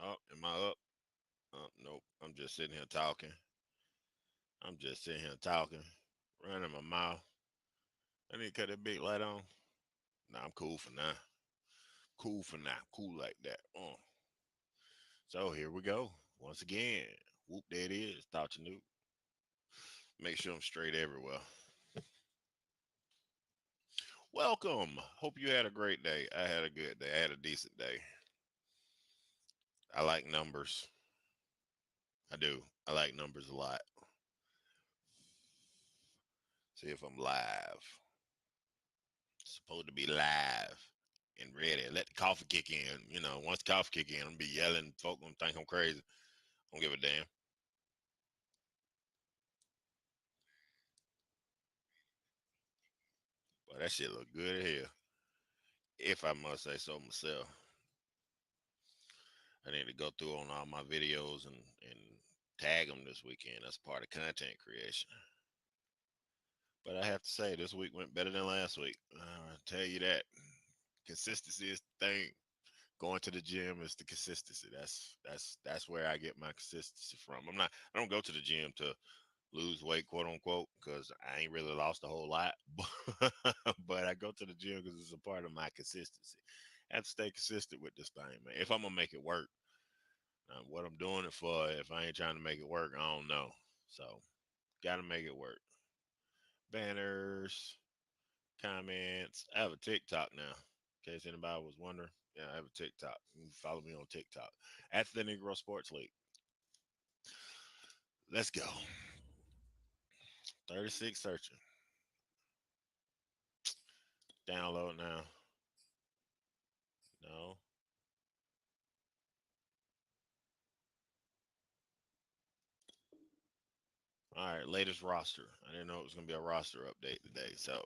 Oh, am I up? Nope. I'm just sitting here talking. I'm just sitting here talking, running my mouth. I need to cut that big light on. Nah, I'm cool for now. Cool for now. Cool like that. So here we go. Once again. Whoop, there it is. Thought you knew. Make sure I'm straight everywhere. Welcome. Hope you had a great day. I had a good day. I had a decent day. I like numbers. I do. I like numbers a lot. See if I'm live. Supposed to be live and ready. Let the coffee kick in. Once the coffee kick in, I'm gonna be yelling. Folk gonna think I'm crazy. I don't give a damn. But that shit look good as hell. If I must say so myself. I need to go through on all my videos and tag them this weekend. That's part of content creation. But I have to say, this week went better than last week. I'll tell you that. Consistency is the thing. Going to the gym is the consistency. That's where I get my consistency from. I don't go to the gym to lose weight, quote unquote, because I ain't really lost a whole lot. But I go to the gym because it's a part of my consistency. I have to stay consistent with this thing, man. If I'm gonna make it work, what I'm doing it for, if I ain't trying to make it work, I don't know. So gotta make it work. Banners, comments. I have a TikTok now. In case anybody was wondering, yeah, I have a TikTok. You can follow me on TikTok at the Negro Sports League. Let's go. 36 searching. Download now. No. All right, latest roster. I didn't know it was gonna be a roster update today. So,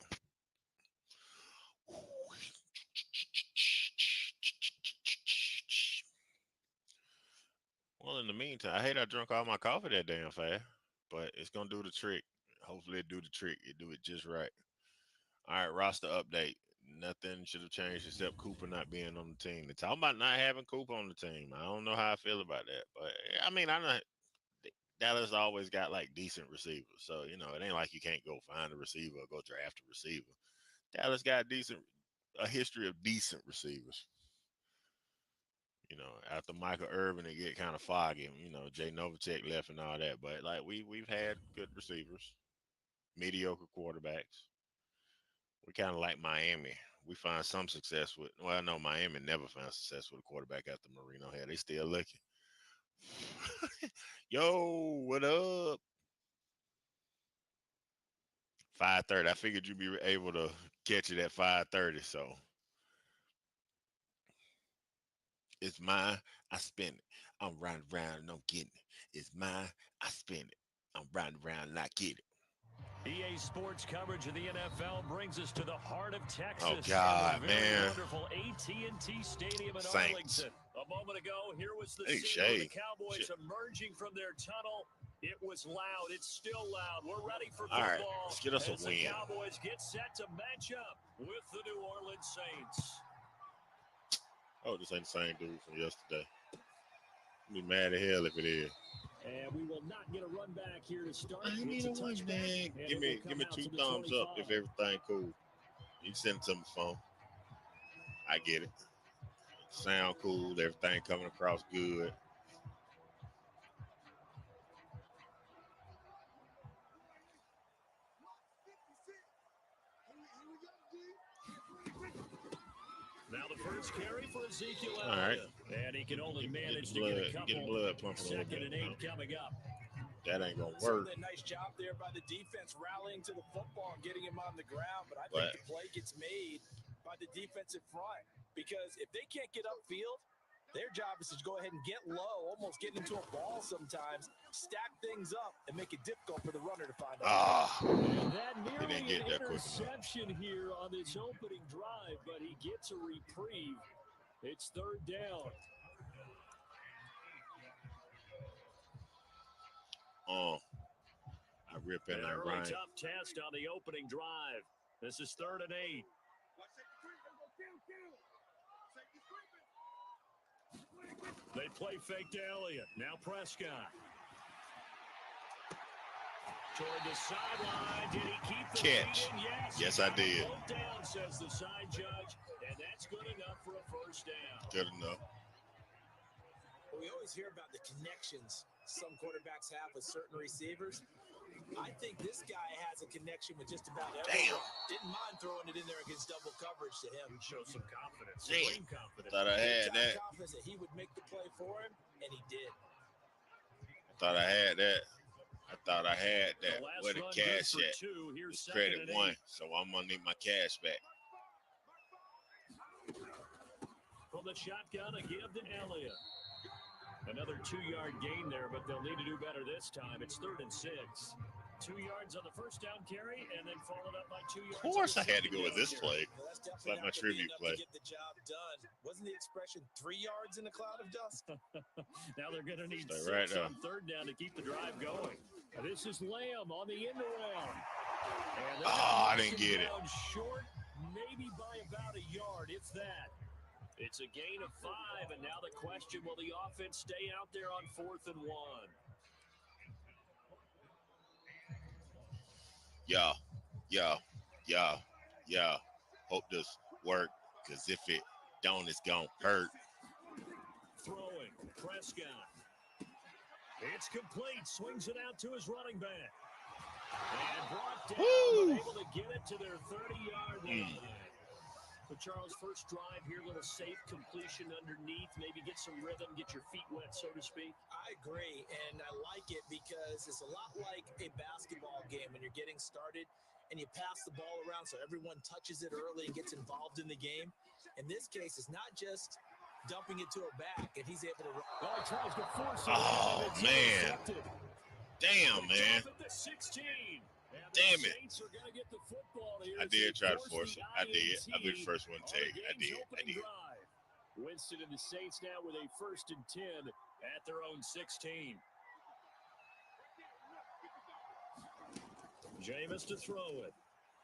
well, in the meantime, I hate I drunk all my coffee that damn fast, but it's gonna do the trick. Hopefully, it do the trick. It do it just right. All right, roster update. Nothing should have changed except Cooper not being on the team. They're talking about not having Cooper on the team. I don't know how I feel about that, but I mean, I know Dallas always got like decent receivers, so it ain't like you can't go find a receiver or go draft a receiver. Dallas got a history of decent receivers. After Michael Irvin, it get kind of foggy. Jay Novacek left and all that, but like we've had good receivers, mediocre quarterbacks. We kind of like Miami. We find some success with. Well, no, Miami never found success with a quarterback after Marino had. They still looking. Yo, what up? 5:30. I figured you'd be able to catch it at 5:30. So it's mine. I spend it. I'm riding around and I'm getting it. It's mine. I spend it. I'm riding around and I get it. EA Sports coverage of the NFL brings us to the heart of Oh Texas and the God, very man. wonderful AT&T Stadium in Saints. Arlington. A moment ago, here was the Hey scene with the Shay. Cowboys Shit. emerging from their tunnel. It was loud. It's still loud. We're ready for All right, football let's get us a as the win. Cowboys get set to match up with the New Orleans Saints. Oh, this ain't the same dude from yesterday. I'd be mad at hell if it is. And we will not get a run back here to start. I It's need a a one, touchback, man. and Give it will me come give me out two to the thumbs up 25. if everything cool. You can send it to my phone. I get it. Sound cool. Everything coming across good. Now the first carry for Ezekiel All right. Elliott. And he can only manage to get a Get the couple. blood pumping a little Second bit. and 8 coming up. That ain't gonna work. Certainly a nice job there by the defense rallying to the football and getting him on the ground. But I think the play gets made by the defensive front because if they can't get upfield, their job is to go ahead and get low, almost get into a ball sometimes, stack things up, and make it difficult for the runner to find out. And that He didn't nearly get an that quick enough. interception here on this opening drive, but he gets a reprieve. It's third down. I rip in An that early right. tough test on the opening drive. This is third and 8. They play fake to Elliott. Now Prescott. Toward the sideline. Did he keep the catch? feet in? Yes, I did. Both down, says the side judge, and that's good enough for a first down. Good enough. We always hear about the connections some quarterbacks have with certain receivers. I think this guy has a connection with just about everyone. Didn't mind throwing it in there against double coverage to him. Show some confidence. Damn. Confidence. Thought I had that. Confidence that he would make the play for him, and he did. Thought I had that. I thought I had that. Where the cash at? It's credit 1, so I'm gonna need my cash back. From the shotgun, a give to Elliott. Another 2-yard gain there, but they'll need to do better this time. It's 3rd and 6. 2 yards on the first down carry, and then followed up by 2 yards. Of course, I had to go with this play. Well, that's it's like my tribute play. To get the job done. Wasn't the expression 3 yards in a cloud of dust? Now they're going to need right 6 on 3rd down to keep the drive going. This is Lamb on the end around. I didn't get it. Short, maybe by about a yard, if that. It's a gain of 5, and now the question, will the offense stay out there on 4th and 1? Yeah. Hope this work, because if it don't, it's going to hurt. Throwing, Prescott. It's complete, swings it out to his running back. And brought down, but able to get it to their 30-yard line. So, Charles, first drive here, little safe completion underneath, maybe get some rhythm, get your feet wet, so to speak. I agree, and I like it because it's a lot like a basketball game when you're getting started and you pass the ball around so everyone touches it early and gets involved in the game. In this case, it's not just dumping it to a back, and he's able to run. Oh, he tries to force it. Oh, man. Damn, man. At the 16. Damn it. I did try to force it. I did. I did the first one take. I did. Winston and the Saints now with a 1st and 10 at their own 16. Jameis to throw it.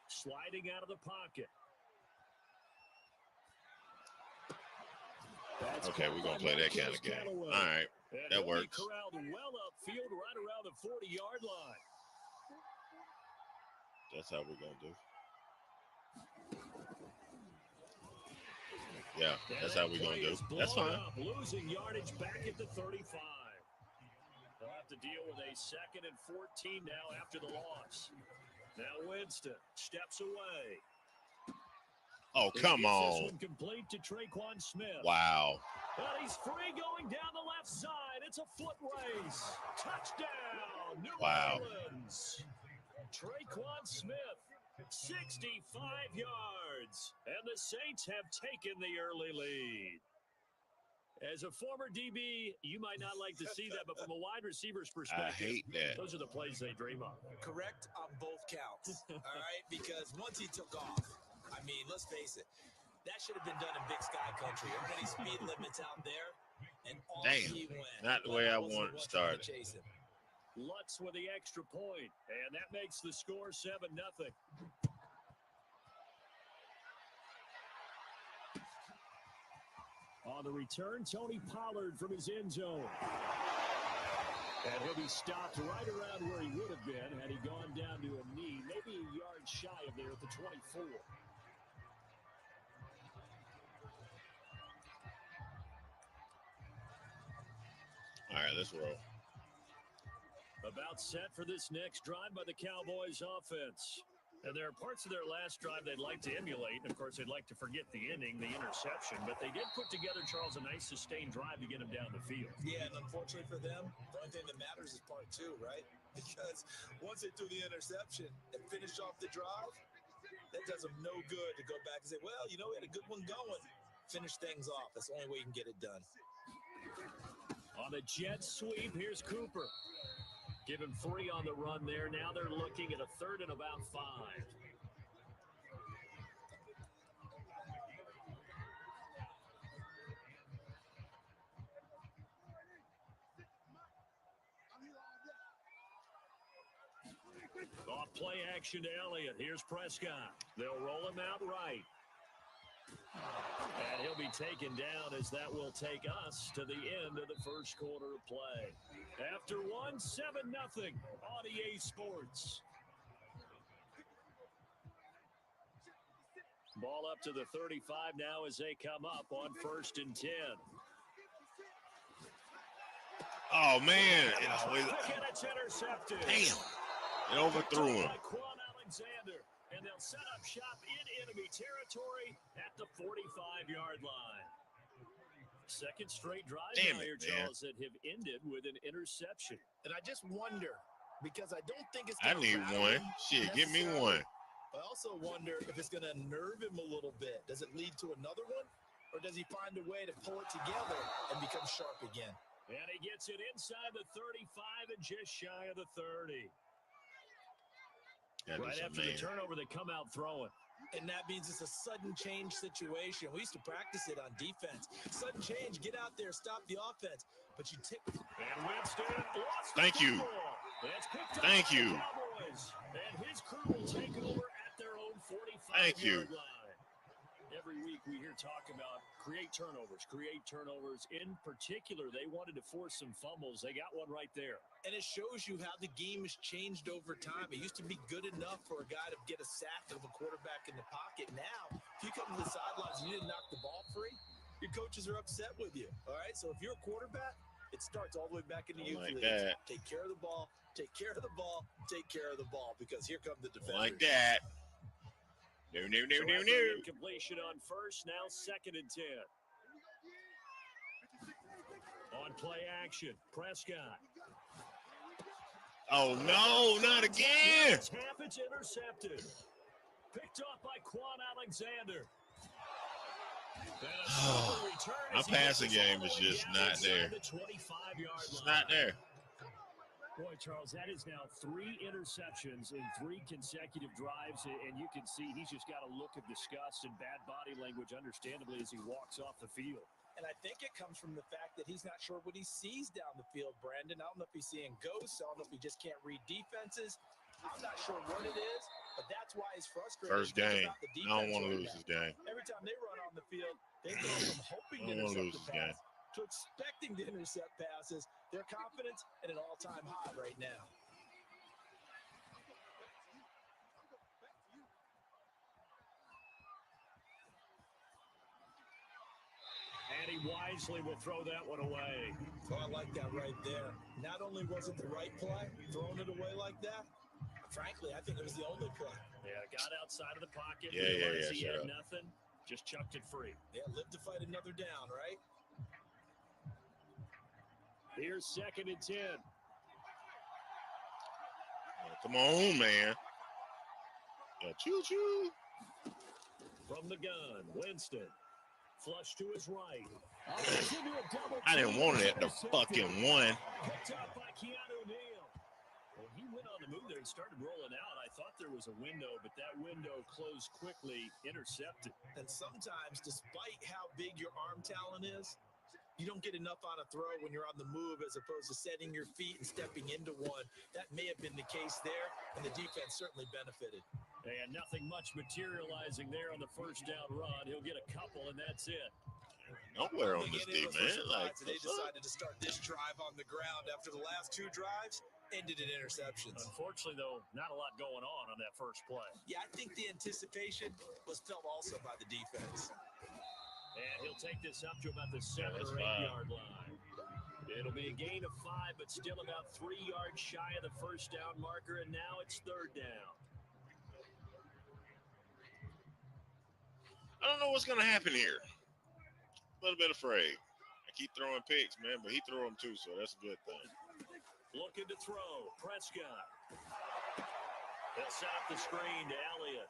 Sliding out of the pocket. Okay, we're going to play that kind of game. All right. That works. Corralled well upfield right around the 40-yard line. That's how we're going to do. Yeah, that's how we're going to do. That's fine. Losing yardage back at the 35. They'll have to deal with a 2nd and 14 now after the loss. Now Winston steps away. Oh, come on. This one complete to Traquan Smith. Wow. But he's free going down the left side. It's a foot race. Touchdown, New Orleans. Traquan Smith, 65 yards, and the Saints have taken the early lead. As a former DB, you might not like to see that, but from a wide receiver's perspective, I hate that. Those are the plays they dream of. Correct on both counts, all right? Because once he took off, I mean, let's face it, that should have been done in Big Sky Country. Everybody's speed limits out there, and off he went. Not the way I wanted to start it. Lutz with the extra point, and that makes the score 7-0. On the return, Tony Pollard from his end zone. And he'll be stopped right around where he would have been had he gone down to a knee, maybe a yard shy of there at the 24. All right, let's roll. About set for this next drive by the Cowboys offense. And there are parts of their last drive they'd like to emulate. And, of course, they'd like to forget the ending, the interception. But they did put together, Charles, a nice sustained drive to get them down the field. Yeah, and unfortunately for them, the only thing that matters is part 2, right? Because once they threw the interception and finished off the drive, that does them no good to go back and say, well, you know, we had a good one going. Finish things off. That's the only way you can get it done. On the jet sweep, here's Cooper. Give him 3 on the run there. Now they're looking at a 3rd and about 5. Off play action to Elliott. Here's Prescott. They'll roll him out right. And he'll be taken down as that will take us to the end of the first quarter of play. After 7-0 on EA Sports. Ball up to the 35 now as they come up on 1st and 10. Oh, man. It always... And it's intercepted. Damn. It overthrew him. Alexander. And they'll set up shop in enemy territory at the 45-yard line. Second straight drive now here, Charles, that have ended with an interception. And I just wonder, because I don't think it's I need one. Shit, give me one. I also wonder if it's going to nerve him a little bit. Does it lead to another one? Or does he find a way to pull it together and become sharp again? And he gets it inside the 35 and just shy of the 30. Right after the turnover, they come out throwing. And that means it's a sudden change situation. We used to practice it on defense. Sudden change, get out there, stop the offense. But you take... And Winston lost Thank you. Thank you. Cowboys. And his crew will take over at their own 45-yard line. Every week we hear talk about create turnovers. In particular, they wanted to force some fumbles. They got one right there. And it shows you how the game has changed over time. It used to be good enough for a guy to get a sack of a quarterback in the pocket. Now, if you come to the sidelines and you didn't knock the ball free, your coaches are upset with you. All right? So if you're a quarterback, it starts all the way back in the youth leagues. Take care of the ball, take care of the ball, take care of the ball, because here come the defenders. Like that. No. Completion on first, now 2nd and 10. On play action, Prescott. Oh, no, not again. It's intercepted. Picked off by Quan Alexander. My passing game is just not there. It's not there. Boy, Charles, that is now 3 interceptions in 3 consecutive drives, and you can see he's just got a look of disgust and bad body language, understandably, as he walks off the field. And I think it comes from the fact that he's not sure what he sees down the field, Brandon. I don't know if he's seeing ghosts. I don't know if he just can't read defenses. I'm not sure what it is, but that's why he's frustrated. First game. I don't want to lose this game. Every time they run on the field, they go from hoping to intercept the pass to expecting to intercept passes. Their confidence at an all-time high right now. And he wisely will throw that one away. Oh, I like that right there. Not only was it the right play, throwing it away like that, frankly, I think it was the only play. Yeah, got outside of the pocket. Yeah. He had nothing. Just chucked it free. Yeah, live to fight another down, right? Here's 2nd and 10. Come on, man. Yeah, choo-choo. From the gun, Winston. Flush to his right. I didn't want it at the fucking one. Picked up by Keanu Neal. Well, he went on the move there and started rolling out. I thought there was a window, but that window closed quickly, intercepted. And sometimes, despite how big your arm talent is, you don't get enough on a throw when you're on the move as opposed to setting your feet and stepping into one. That may have been the case there, and the defense certainly benefited. And nothing much materializing there on the first down run. He'll get a couple, and that's it. Nowhere on this D, man. Like, they decided to start this drive on the ground after the last 2 drives ended in interceptions. Unfortunately, though, not a lot going on that first play. Yeah, I think the anticipation was felt also by the defense. And he'll take this up to about the 7 or 8 yard line. It'll be a gain of 5, but still about 3 yards shy of the first down marker, and now it's 3rd down. I don't know what's going to happen here. A little bit afraid. I keep throwing picks, man, but he threw them too, so that's a good thing. Looking to throw. Prescott. They'll set up the screen to Elliott.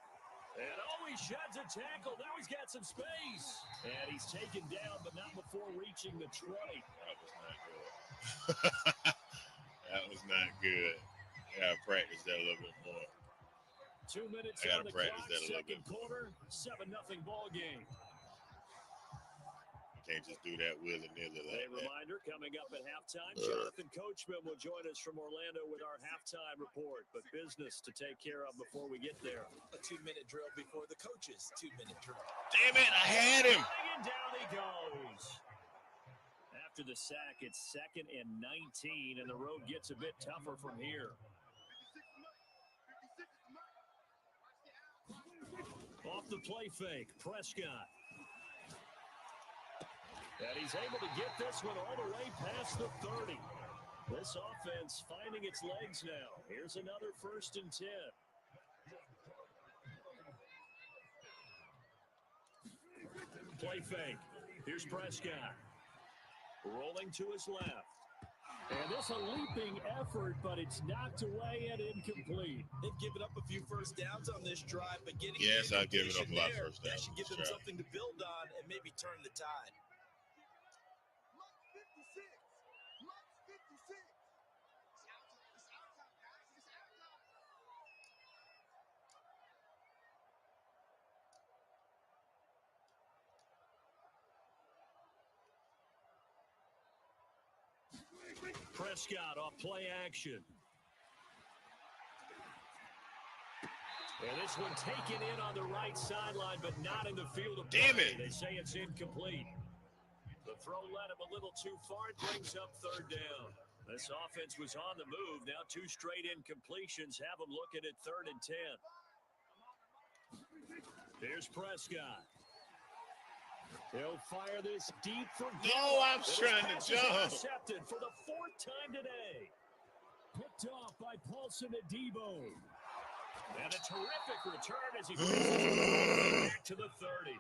And he sheds a tackle. Now he's got some space. And he's taken down, but not before reaching the 20. That was not good. That was not good. I got to practice that a little bit more. 2 minutes on the clock, 2nd quarter, 7-0 ball game. Can't just do that willy-nilly like A reminder, coming up at halftime, Jonathan Coachman will join us from Orlando with our halftime report. But business to take care of before we get there. A 2-minute drill before the coach's 2-minute drill. Damn it, I had him. And down he goes. After the sack, it's 2nd and 19, and the road gets a bit tougher from here. Off the play fake, Prescott. And he's able to get this one all the way past the 30. This offense finding its legs now. Here's another 1st and 10. Play fake. Here's Prescott. Rolling to his left. And this a leaping effort, but it's knocked away and incomplete. They've given up a few first downs on this drive, but getting I've given up a lot of first downs. That should give them something to build on and maybe turn the tide. Prescott off play action. And this one taken in on the right sideline, but not in the field of play. Damn it. They say it's incomplete. The throw led him a little too far. It brings up 3rd down. This offense was on the move. Now 2 straight incompletions have them looking at 3rd and 10. Here's Prescott. He'll fire this deep for goal. No, I'm trying to jump. Intercepted for the 4th time today. Picked off by Paulson Adebo. And a terrific return as he brings it back to the 30.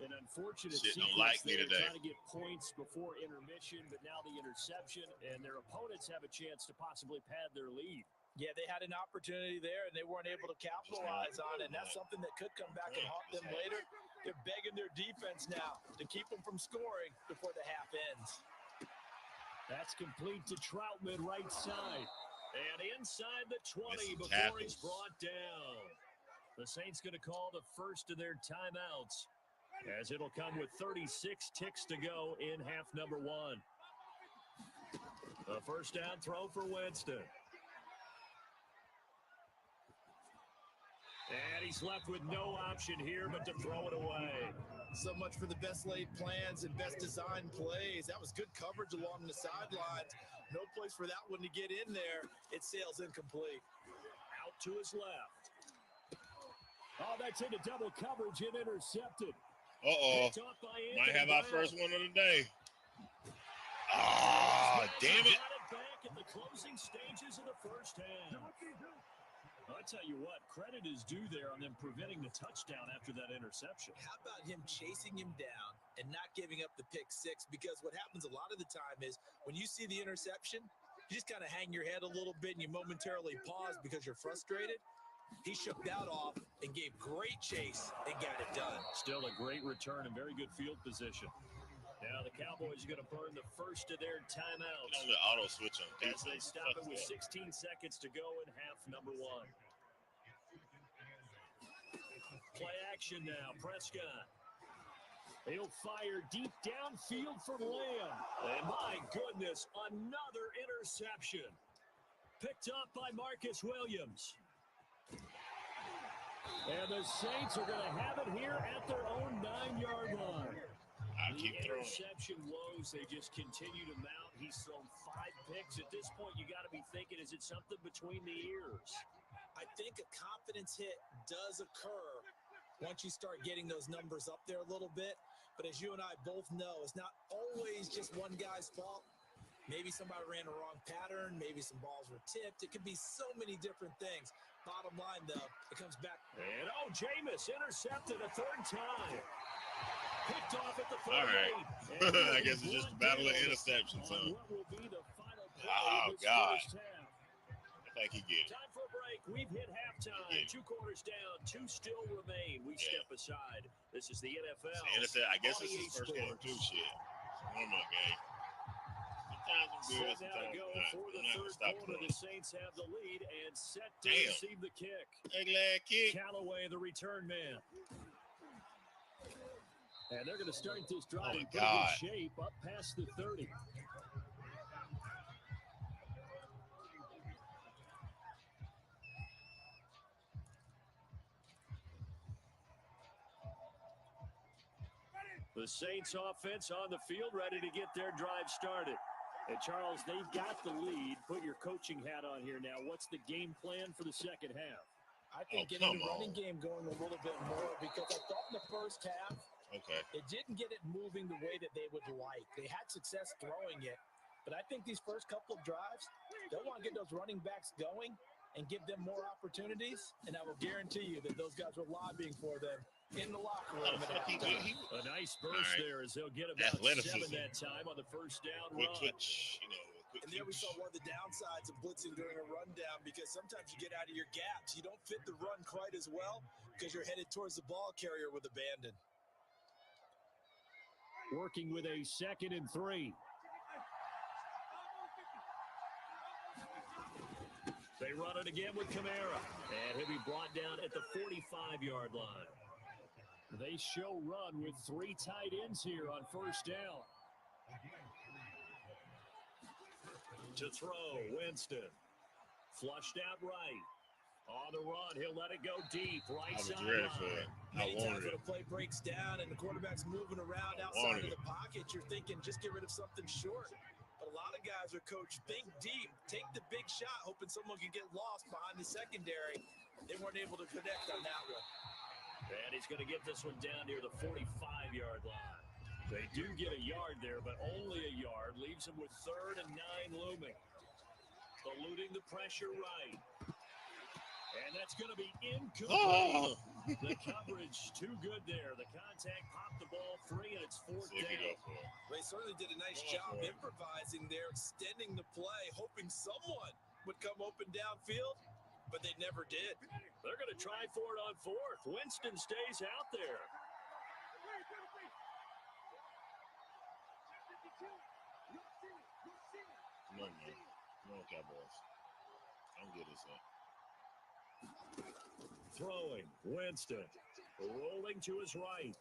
An unfortunate sequence there, trying to get points before intermission, but now the interception, and their opponents have a chance to possibly pad their lead. Yeah, they had an opportunity there, and they weren't able to capitalize on it, and that's something that could come back and haunt them later. They're begging their defense now to keep them from scoring before the half ends. That's complete to Troutman, right side. And inside the 20 before he's brought down. The Saints going to call the first of their timeouts, as it'll come with 36 ticks to go in half number 1. A 1st down throw for Winston. And he's left with no option here but to throw it away. So much for the best laid plans and best designed plays. That was good coverage along the sidelines. No place for that one to get in there. It sails incomplete. Out to his left. Oh, that's into double coverage and intercepted. Uh-oh. Might have our first one of the day. Ah, damn it. Back at the closing stages of the 1st half. I'll tell you what, credit is due there on them preventing the touchdown after that interception. How about him chasing him down and not giving up the pick 6? Because what happens a lot of the time is when you see the interception, you just kind of hang your head a little bit and you momentarily pause because you're frustrated. He shook that off and gave great chase and got it done. Still a great return and very good field position. Now the Cowboys are going to burn the first of their timeouts. You know, the auto switch on as they stop it with 16 seconds to go in half number 1. Play action now, Prescott. He'll fire deep downfield for Lamb. And my goodness, another interception. Picked up by Marcus Williams. And the Saints are going to have it here at their own 9-yard line. The interception woes, they just continue to mount. He's thrown 5 picks. At this point, you got to be thinking, is it something between the ears? I think a confidence hit does occur once you start getting those numbers up there a little bit. But as you and I both know, it's not always just one guy's fault. Maybe somebody ran a wrong pattern. Maybe some balls were tipped. It could be so many different things. Bottom line, though, it comes back. And, Jameis intercepted a 3rd time. Picked off at the 38. All right. I guess it's just a battle of interceptions. What will be the final play oh, God. I think he get it. Time for a break. We've hit halftime. 2 quarters down. 2 still remain. We step aside. This is the NFL. I guess this is his first game, too. Shit. Warm-up game. Sometimes I'm good. Sometimes go for the 3rd quarter. The Saints have the lead and set to receive the kick. Leg kick. Callaway, the return man. And they're going to start this drive in pretty God. good shape up past the 30. The Saints offense on the field, ready to get their drive started. And, Charles, they've got the lead. Put your coaching hat on here now. What's the game plan for the second half? I think getting the running game going a little bit more because I thought in the first half it didn't get it moving the way that they would like. They had success throwing it. But I think these first couple of drives, they'll want to get those running backs going and give them more opportunities. And I will guarantee you that those guys were lobbying for them in the locker room at halftime. A nice burst there as they'll get about 7 that time on the first down run. And there we saw one of the downsides of blitzing during a rundown because sometimes you get out of your gaps. You don't fit the run quite as well because you're headed towards the ball carrier with abandon. Working with a 2nd and 3. They run it again with Kamara. And he'll be brought down at the 45-yard line. They show run with 3 tight ends here on first down. To throw, Winston. Flushed out right. On the run, he'll let it go deep. Right sideline. Many times when a play breaks down and the quarterback's moving around outside of the pocket, you're thinking just get rid of something short. But a lot of guys are coached, think deep, take the big shot, hoping someone can get lost behind the secondary. They weren't able to connect on that one. And he's going to get this one down near the 45-yard line. They do get a yard there, but only a yard. Leaves him with 3rd and 9 looming. Eluding the pressure right. And that's going to be incomplete. The coverage too good there. The contact popped the ball free, and it's 4th down. They certainly did a nice job improvising there, extending the play, hoping someone would come open downfield, but they never did. They're going to try for it on 4th. Winston stays out there. Come on, man. Come on, Cowboys. Don't get us up. Throwing, Winston. Rolling to his right.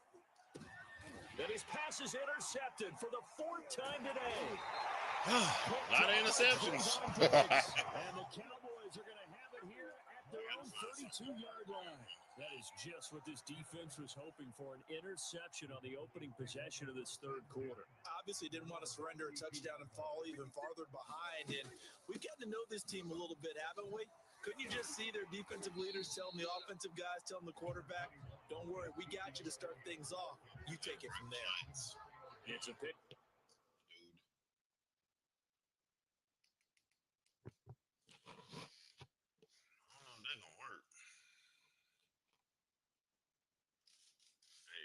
And his pass is intercepted for the 4th time today. A lot of interceptions. And the Cowboys are going to have it here at their own 32-yard line. That is just what this defense was hoping for, an interception on the opening possession of this 3rd quarter. Obviously didn't want to surrender a touchdown and fall even farther behind. And we've gotten to know this team a little bit, haven't we? Couldn't you just see their defensive leaders telling the offensive guys, telling the quarterback, don't worry, we got you to start things off. You take it from there. It's a pick.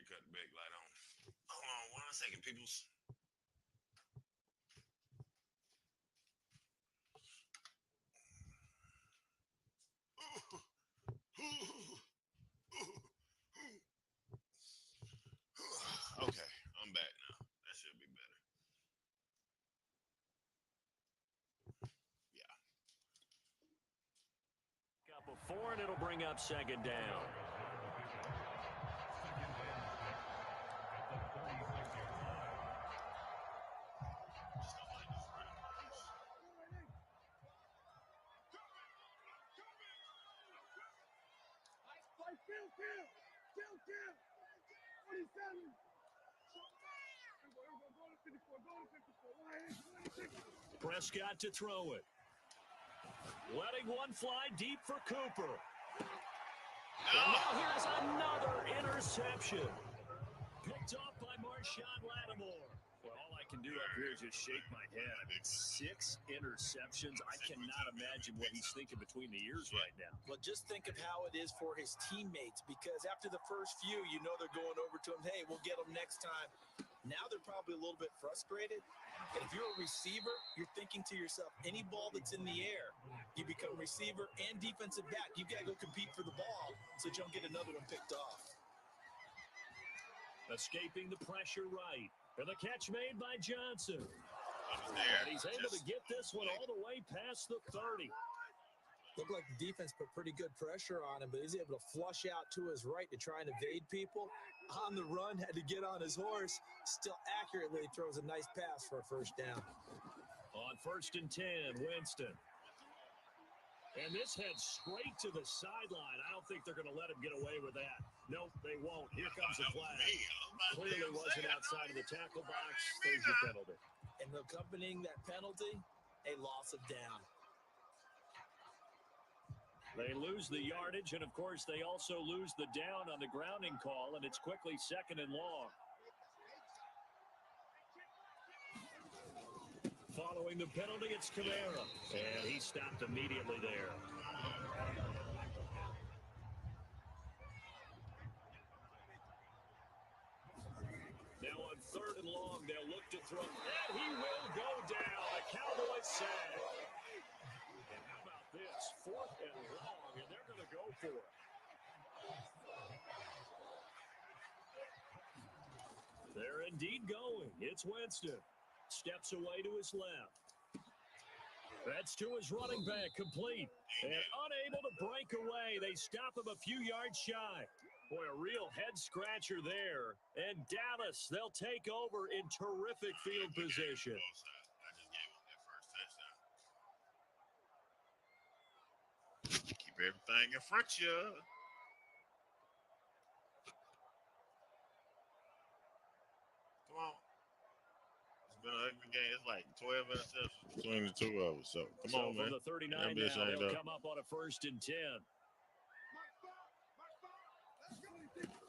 Cut the big light on. Hold on 1 second, peoples. Okay, I'm back now. That should be better. Yeah. Up a 4, and it'll bring up 2nd down. Prescott to throw it. Letting one fly deep for Cooper. And now here's another interception. Picked off by Marshawn Lattimore. Well, all I can do up here is just shake my head. I mean, 6 interceptions. I cannot imagine what he's thinking between the ears right now. Well, just think of how it is for his teammates, because after the first few, you know they're going over to him, hey, we'll get him next time. Now they're probably a little bit frustrated. And if you're a receiver, you're thinking to yourself, any ball that's in the air, you become receiver and defensive back. You've got to go compete for the ball so that you don't get another one picked off. Escaping the pressure right. And the catch made by Johnson. I was there. And he's able to get this one all the way past the 30. Looked like the defense put pretty good pressure on him, but he's able to flush out to his right to try and evade people. On the run, had to get on his horse. Still accurately throws a nice pass for a first down. On 1st and 10, Winston. And this heads straight to the sideline. I don't think they're going to let him get away with that. Nope, they won't. Here comes a flag. Clearly wasn't outside of the tackle box. There's your penalty. And accompanying that penalty, a loss of down. They lose the yardage, and, of course, they also lose the down on the grounding call, and it's quickly 2nd and long. Following the penalty, it's Kamara, and he stopped immediately there. Now on 3rd and long, they'll look to throw, and he will go down. A Cowboys sack. And how about this? 4th and long, and they're going to go for it. They're indeed going. It's Winston. Steps away to his left. That's to his running back, complete. And unable to break away. They stop him a few yards shy. Boy, a real head-scratcher there. And Dallas, they'll take over in terrific field position. I just gave him that first touchdown. Keep everything in front of you. Come on. It's been an ugly game. It's like 12 interceptions between the two of us. So, come on, man. From the 39 now, they'll come up on a 1st and 10.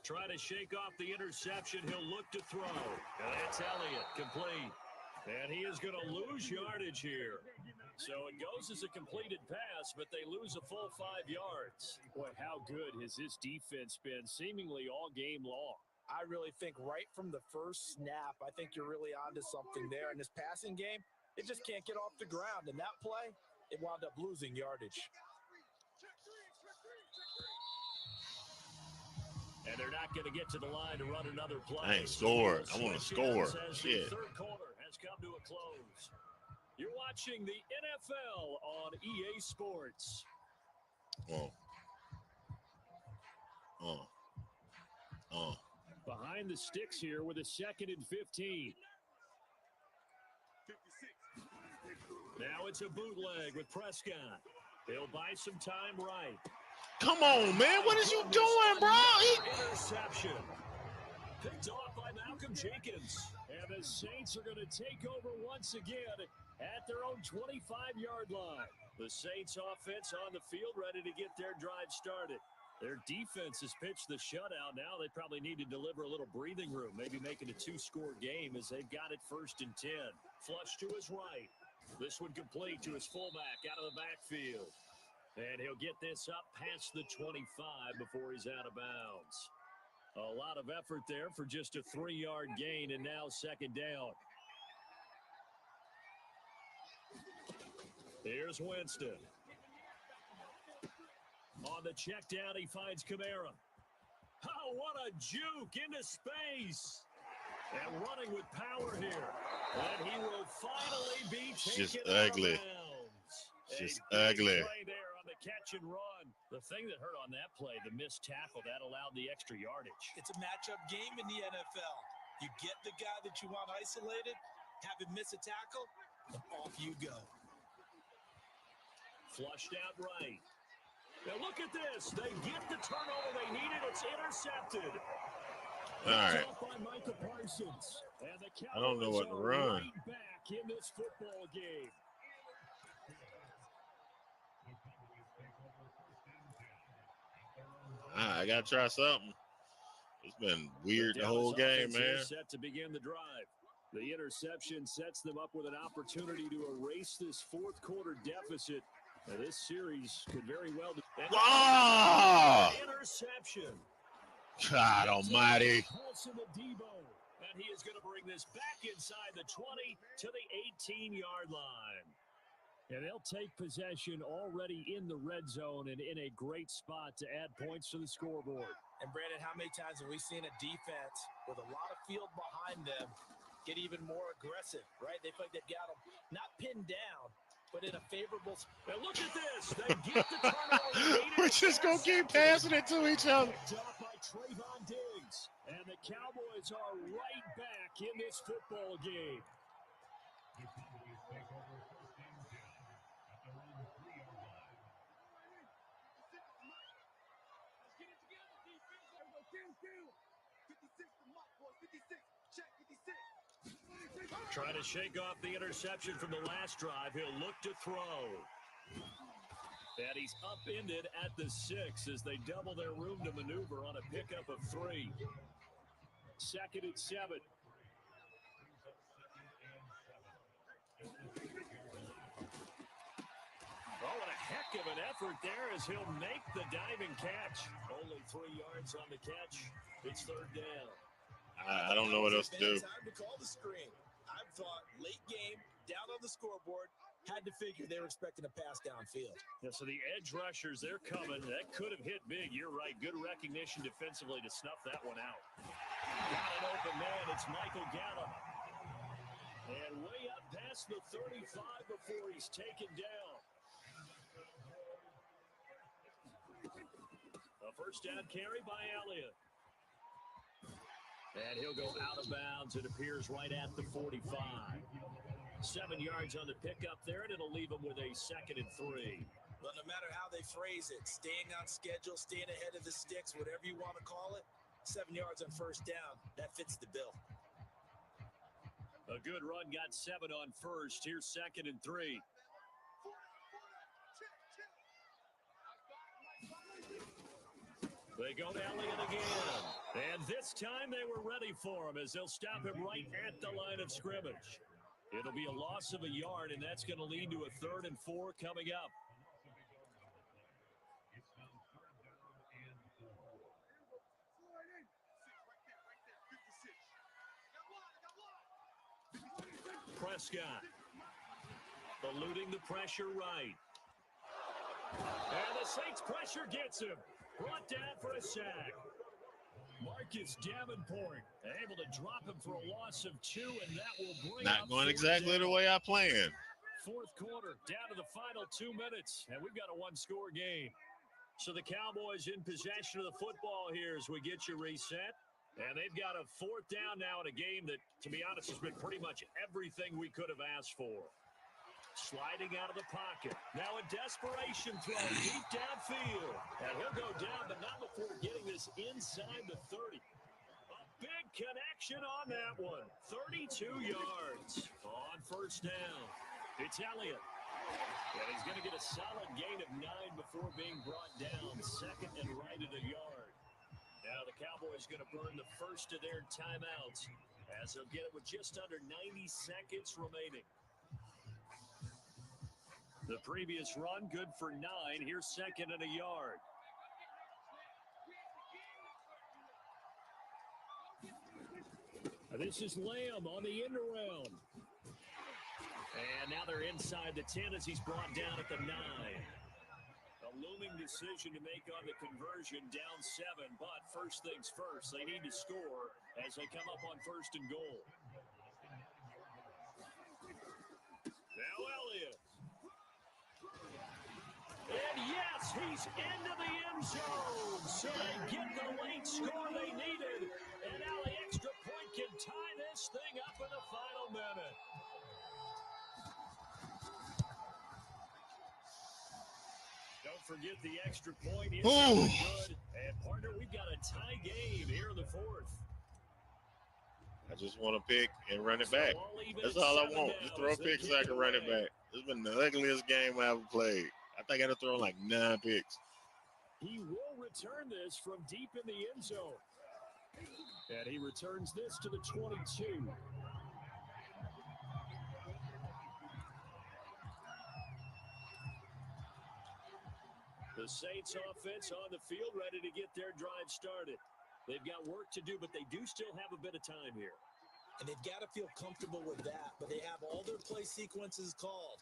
Try to shake off the interception. He'll look to throw. And that's Elliott, complete. And he is going to lose yardage here. So it goes as a completed pass, but they lose a full 5 yards. Boy, how good has this defense been seemingly all game long? I really think right from the first snap, I think you're really onto something there. In this passing game, it just can't get off the ground. And that play, it wound up losing yardage. And they're not going to get to the line to run another play. I ain't scored. I want to score. Shit. The 3rd quarter has come to a close. You're watching the NFL on EA Sports. Behind the sticks here with a 2nd and 15. Now it's a bootleg with Prescott. He'll buy some time right. Come on, man. What is you doing, bro? Interception. Picked off by Malcolm Jenkins. And the Saints are going to take over once again at their own 25-yard line. The Saints offense on the field ready to get their drive started. Their defense has pitched the shutout. Now they probably need to deliver a little breathing room, maybe make it a 2-score game as they've got it 1st and 10. Flush to his right. This one complete to his fullback out of the backfield. And he'll get this up past the 25 before he's out of bounds. A lot of effort there for just a 3-yard gain, and now 2nd down. Here's Winston. On the check down, he finds Kamara. Oh, what a juke into space. And running with power here. And he will finally be taken out of bounds. Just ugly. Play there on the catch and run. The thing that hurt on that play, the missed tackle, that allowed the extra yardage. It's a matchup game in the NFL. You get the guy that you want isolated, have him miss a tackle, and off you go. Flushed out right. Now look at this. They get the turnover they needed. It's intercepted. All right. By Micah Parsons. And the I don't know what to run. Right back in this football game. I got to try something. It's been weird the whole game, man. Set to begin the drive. The interception sets them up with an opportunity to erase this 4th quarter deficit. Now, this series could very well be. Interception. God almighty. And he is going to bring this back inside the 20 to the 18-yard line. And they'll take possession already in the red zone and in a great spot to add points to the scoreboard. And, Brandon, how many times have we seen a defense with a lot of field behind them get even more aggressive, right? They feel like they've got them not pinned down, but but in a favorable. And look at this. They get the turnover. We're just going to keep passing it to each other. Picked up by Trayvon Diggs. And the Cowboys are right back in this football game. Trying to shake off the interception from the last drive. He'll look to throw. And he's upended at the 6 as they double their room to maneuver on a pickup of 3. 2nd and 7. Oh, and a heck of an effort there as he'll make the diving catch. Only 3 yards on the catch. It's 3rd down. I don't know what else to do. Time to call the screen. I thought late game, down on the scoreboard, had to figure they were expecting a pass downfield. Yeah, so the edge rushers, they're coming. That could have hit big. You're right. Good recognition defensively to snuff that one out. Got an open man. It's Michael Gallup. And way up past the 35 before he's taken down. A first down carry by Elliott. And he'll go out of bounds. It appears right at the 45. 7 yards on the pickup there, and it'll leave him with a 2nd and 3. Well, no matter how they phrase it, staying on schedule, staying ahead of the sticks, whatever you want to call it, 7 yards on first down, that fits the bill. A good run, got 7 on first. Here's 2nd and 3. They go to Elliott again. And this time they were ready for him as they'll stop him right at the line of scrimmage. It'll be a loss of a yard, and that's going to lead to a 3rd and 4 coming up. Prescott eluding the pressure right. And the Saints pressure gets him. Brought down for a sack. Marcus Davenport able to drop him for a loss of 2, and that will bring Not up going exactly the way I planned. 4th quarter, down to the final 2 minutes, and we've got a 1-score game. So the Cowboys in possession of the football here as we get you reset. And they've got a 4th down now in a game that, to be honest, has been pretty much everything we could have asked for. Sliding out of the pocket. Now a desperation throw deep downfield. And he'll go down, but not before getting this inside the 30. A big connection on that one. 32 yards on first down. It's Elliott. And he's going to get a solid gain of 9 before being brought down. 2nd and right at a yard. Now the Cowboys going to burn the first of their timeouts as they'll get it with just under 90 seconds remaining. The previous run, good for 9. Here's 2nd and a yard. This is Lamb on the end around. And now they're inside the 10 as he's brought down at the 9. A looming decision to make on the conversion, down 7. But first things first, they need to score as they come up on 1st and goal. Now Elliott. And yes, he's into the end zone. So they get the late score they needed. And now the extra point can tie this thing up in the final minute. Don't forget the extra point. It's good. And partner, we've got a tie game here in the 4th. I just want to pick and run it back. That's all I want. Just throw a pick so I can run it back. It's been the ugliest game I ever played. I think I had to throw like 9 picks. He will return this from deep in the end zone. And he returns this to the 22. The Saints offense on the field ready to get their drive started. They've got work to do, but they do still have a bit of time here. And they've got to feel comfortable with that, but they have all their play sequences called.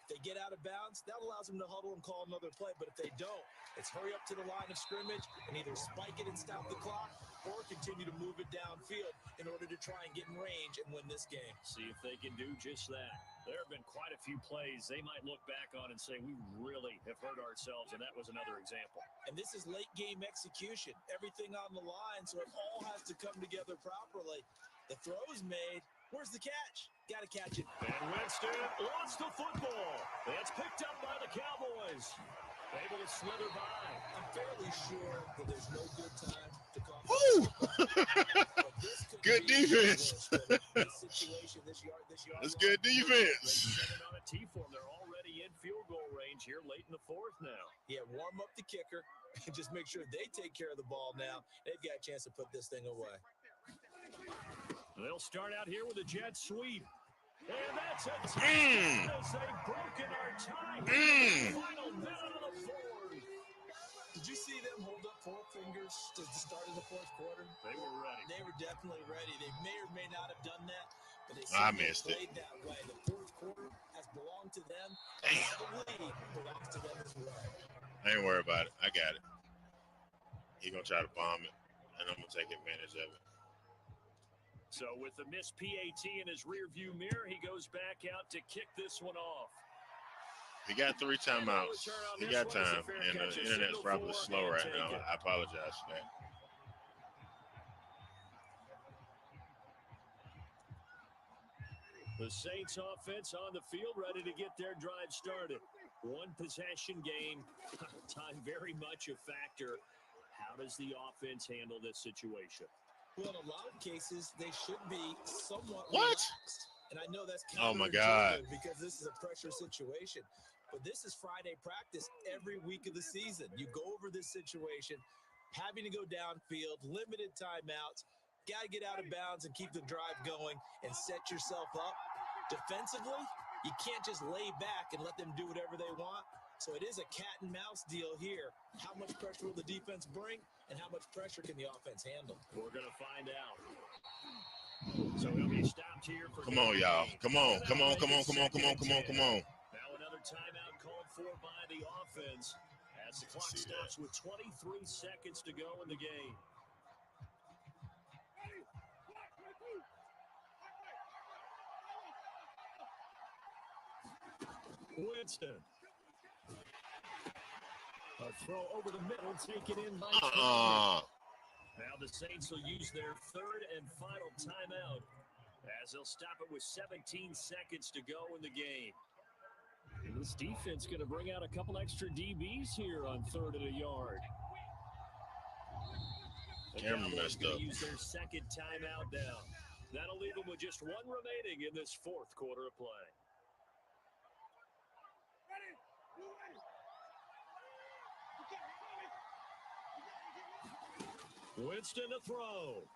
If they get out of bounds, that allows them to huddle and call another play. But if they don't, it's hurry up to the line of scrimmage and either spike it and stop the clock or continue to move it downfield in order to try and get in range and win this game. See if they can do just that. There have been quite a few plays they might look back on and say, we really have hurt ourselves, and that was another example. And this is late game execution. Everything on the line, so it all has to come together properly. The throw is made. Where's the catch? Got to catch it. And Winston lost the football. It's picked up by the Cowboys. Able to slither by. I'm fairly sure that there's no good time to call. Woo! Good defense. That's good defense. On a T-form. They're already in field goal range here late in the fourth now. Yeah, warm up the kicker and just make sure they take care of the ball now. They've got a chance to put this thing away. They'll start out here with a jet sweep. And that's a touchdown as they've broken our tie. Final minute of the fourth. Did you see them hold up 4 fingers to the start of the fourth quarter? They were ready. They were definitely ready. They may or may not have done that, but they played that way. The fourth quarter has belonged to them. And the lead belongs to them as well. I ain't worried about it. I got it. He gonna try to bomb it, and I'm gonna take advantage of it. So with the missed PAT in his rearview mirror, he goes back out to kick this one off. He got 3 timeouts. He got time, and the internet's probably slow right now. I apologize for that. The Saints offense on the field, ready to get their drive started. 1 possession game, time very much a factor. How does the offense handle this situation? Well, in a lot of cases, they should be somewhat relaxed. And I know that's counterintuitive because this is a pressure situation. But this is Friday practice every week of the season. You go over this situation, having to go downfield, limited timeouts, got to get out of bounds and keep the drive going and set yourself up. Defensively, you can't just lay back and let them do whatever they want. So it is a cat and mouse deal here. How much pressure will the defense bring, and how much pressure can the offense handle? We're going to find out. So he'll be stopped here for. Come on, y'all. Come on. Now another timeout called for by the offense as the clock stops with 23 seconds to go in the game. Winston. A throw over the middle, taken in by Now the Saints will use their 3rd and final timeout as they'll stop it with 17 seconds to go in the game. And this defense going to bring out a couple extra DBs here on 3rd and a yard. Camera messed up. Use their 2nd timeout now. That'll leave them with just 1 remaining in this 4th quarter of play. Winston to throw.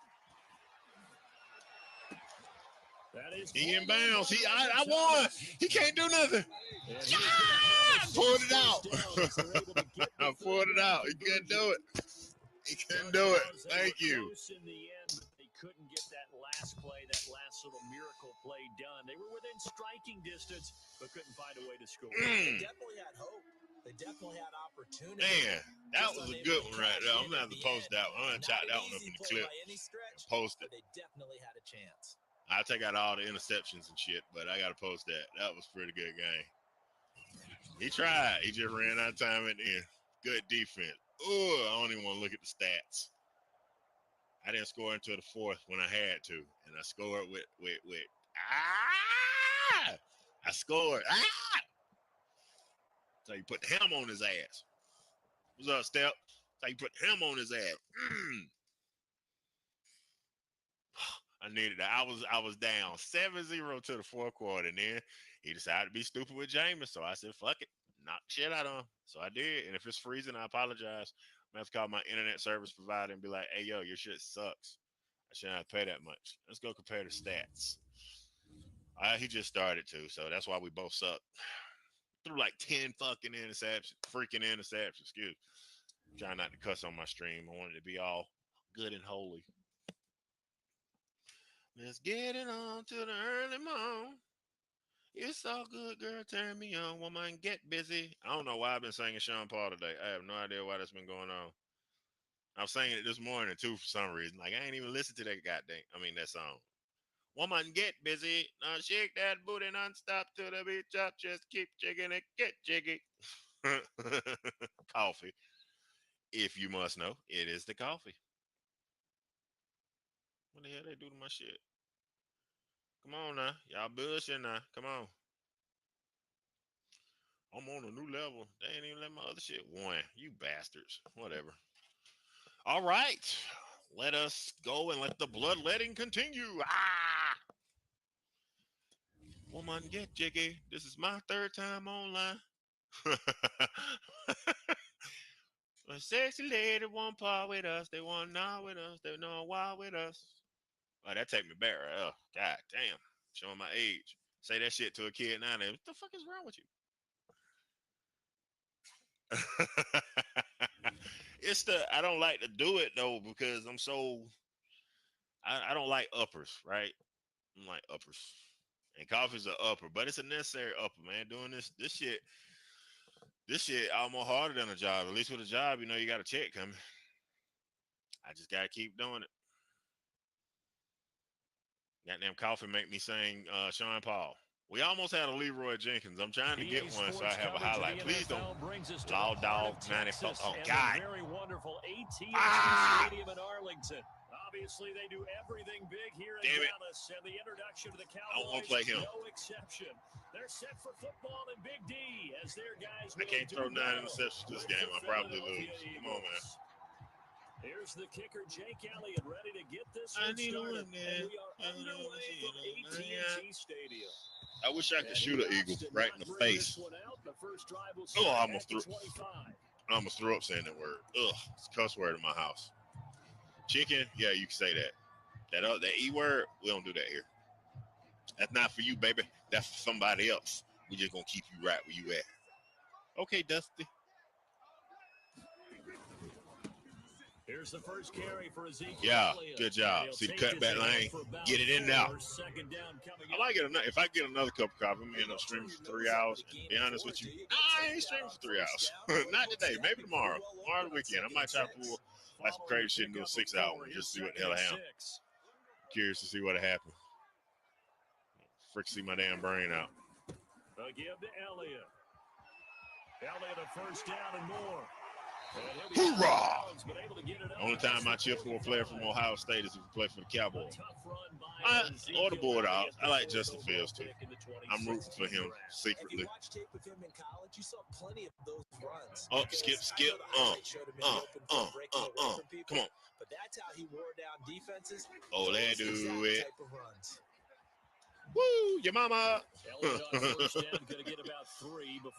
That is he in bounds. I won. He can't do nothing. I pulled it out. I pulled it out. He couldn't do it. He couldn't do it. Thank you. In the end, they couldn't get that last play, that last little miracle play done. They were within striking distance, but couldn't find a way to score. They definitely had hope. They definitely had opportunity. Man, that was a good one right there. I'm going to have to post that one. I'm going to chop that one up in the clip. Post it. They definitely had a chance. I'll take out all the interceptions and shit, but I got to post that. That was a pretty good game. He tried. He just ran out of time at the end. Good defense. Oh, I don't even want to look at the stats. I didn't score until the 4th when I had to, and I scored with I scored. So you put the ham on his ass. What's up, Step? So you put the ham on his ass. I needed that. I was down 7-0 to the 4th quarter, and then he decided to be stupid with Jameis. So I said, fuck it. Knock shit out of him. So I did. And if it's freezing, I apologize. I'm going to have to call my internet service provider and be like, hey, yo, your shit sucks. I shouldn't have to pay that much. Let's go compare the stats. He just started to, so that's why we both suck. Threw like 10 freaking interceptions. Excuse me. Trying not to cuss on my stream. I wanted it to be all good and holy. Let's get it on to the early morning. It's all good, girl. Turn me on, woman. Get busy. I don't know why I've been singing Sean Paul today. I have no idea why that's been going on. I was singing it this morning too for some reason. Like I ain't even listened to that that song. Woman, get busy. Now shake that booty non-stop to the beat. Chop, just keep jigging it. Get jiggy. Coffee. If you must know, it is the coffee. What the hell they do to my shit? Come on now. Y'all bullshit now. Come on. I'm on a new level. They ain't even let my other shit one. You bastards. Whatever. All right. Let us go and let the bloodletting continue. Ah! Woman, get jiggy. This is my third time online. A sexy lady want part with us. They want not with us. They know why with us. Oh, that take me back right. Oh, god damn. Showing my age. Say that shit to a kid now. What the fuck is wrong with you? It's the I don't like to do it though because I don't like uppers, right? I'm like uppers. And coffee's an upper, but it's a necessary upper, man. Doing this shit almost harder than a job. At least with a job, you got a check coming. I just gotta keep doing it. Goddamn coffee make me sing Sean Paul. We almost had a Leroy Jenkins. I'm trying to get one so I have a highlight. Please don't. Law Dog 94. Oh, God. Very wonderful AT&T Stadium in Arlington. Obviously, they do everything big here in Dallas, and the introduction to the Cowboys, I don't want to play him. No exception. They're set for football in Big D as their guys. I can't throw 9 interceptions this game. I'll probably lose. Come on, man. Here's the kicker, Jake Elliott, ready to get this one started. And we are underway from AT&T Stadium. I wish I could shoot an eagle right in the face. Oh, I almost threw up saying that word. Ugh, it's a cuss word in my house. Chicken, yeah, you can say that. That E word, we don't do that here. That's not for you, baby. That's for somebody else. We just gonna keep you right where you at. Okay, Dusty. Here's the first carry for Ezekiel. Yeah, good job. See the cutback lane. Get it in now. I might get if I get another cup of coffee, I'm gonna end up streaming for 3 hours. And to be honest with you, I ain't streaming for 3 hours. Not today. Maybe tomorrow. Tomorrow the weekend. I might try to pull like some crazy shit and do a 6 hour one just to see what the hell I am. Curious to see what happened. Frick, see my damn brain out. They'll give to Elliott. Elliott a first down and more. Hoorah! Only time I cheer for a player from Ohio State is if he play for the Cowboys. Or the Bulldogs. I like Justin Fields too. I'm rooting for him secretly. Oh, skip. Come on. But that's how he wore down defenses. Oh, they do it. Woo, your mama.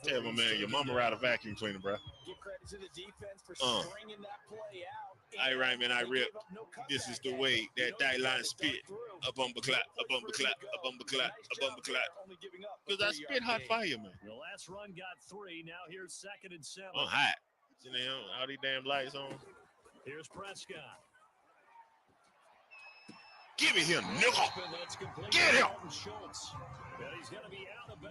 Tell my man, your mama ride a vacuum cleaner, bro. Give credit to the defense for stringing that play out. I rhyme and I rip. This is the way that die line spit. A bumper clap, a bumper clap, a bumper clap, a bumper clap. Because I spit hot fire, man. The last run got 3. Now here's 2nd and 7. I'm hot. You know, all these damn lights on. Here's Prescott. Give it him, nigga. Get him.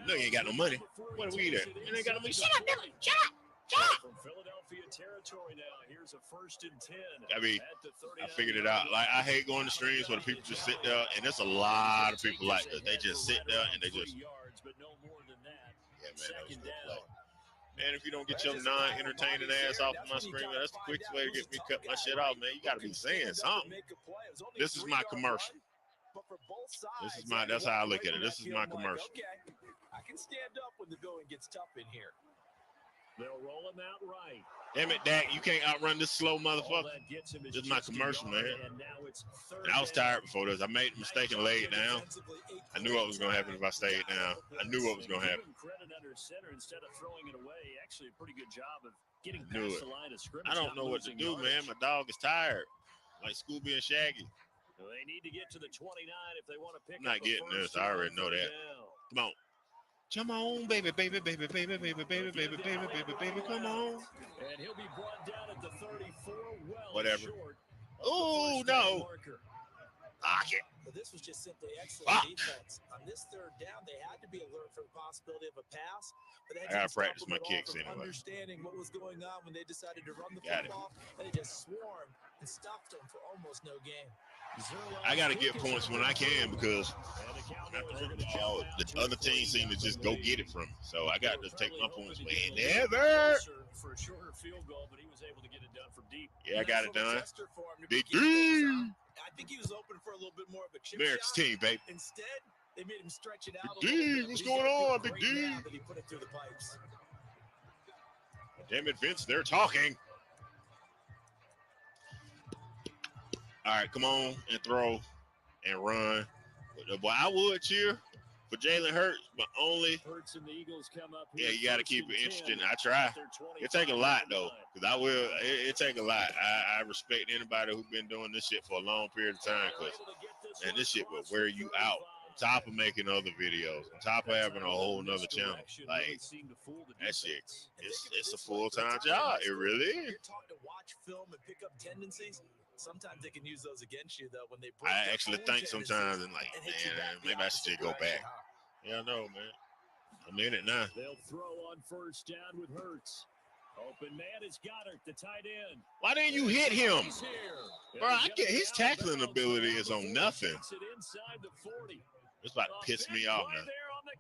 Look, he ain't got no money. What are we there? You ain't got no money. Shut up, nigga. Shut up. Shut up. From Philadelphia territory now. Here's a 1st and 10. I figured it out. Like, I hate going to streams where the people just sit there, and there's a lot of people like that. They just sit there and they just. Yeah, man, that was good play. Man, if you don't get your non-entertaining ass off of my screen, man, that's the quickest way to get me to cut my shit off, man. You got to be saying something. This is my commercial. That's how I look at it. This is my commercial. I can stand up when the going gets tough in here. They'll roll him out right. Damn it, Dak. You can't outrun this slow motherfucker. This is my commercial, man. And I was tired before this. I made a mistake and laid down. I knew what was going to happen if I stayed down. I knew what was going to happen. Credit under center instead of throwing it away. Actually, a pretty good job of getting past the line of scrimmage. I don't know what to do, man. My dog is tired. Like Scooby and Shaggy. Well, they need to get to the 29 if they want to pick up. I'm not getting this. I already know that. Come on. Come on, baby, baby, baby, baby, baby, baby, baby, baby, baby, baby, come on. And he'll be brought down at the 34. Well, whatever. Oh, no. Pocket. But this was just simply excellent defense. On this third down, they had to be alert for the possibility of a pass. But that I gotta didn't stop practice them my at all kicks from anyway. understanding what was going on when they decided to run the Got football. And they just swarmed and stopped them for almost no gain. I gotta get points when I can because when I throw the ball, the other team seem to just go get it from me. So I got to take my points whenever. For a shorter field goal, but he was able to get it done from deep. Yeah, I got it done. Big D. I think he was open for a little bit more of a chip America's shot. team, baby. Instead, they made him stretch it out Big a little bit. What's going on, Big D? That he put it through the pipes. Damn it, Vince, they're talking. All right, come on and throw and run. Boy, I would cheer for Jalen Hurts, but only. Hurts and the Eagles come up. Yeah, you got to keep it interesting. I try. It take a lot though, because I will. It take a lot. I respect anybody who's been doing this shit for a long period of time, because and this shit will wear you out. On top of making other videos, on top of having a whole nother channel, like that shit, it's a full-time job. It really is. You're taught to watch film and pick up tendencies. Sometimes they can use those against you, though, when they. I actually think sometimes, and like, man, maybe I should just go back. Yeah, I know, man. I'm in it now. They'll throw on first down with Hurts. Open man is Goddard, the tight end. Why didn't you hit him? Bro, I get his tackling ability is on nothing. It's about to piss me off now.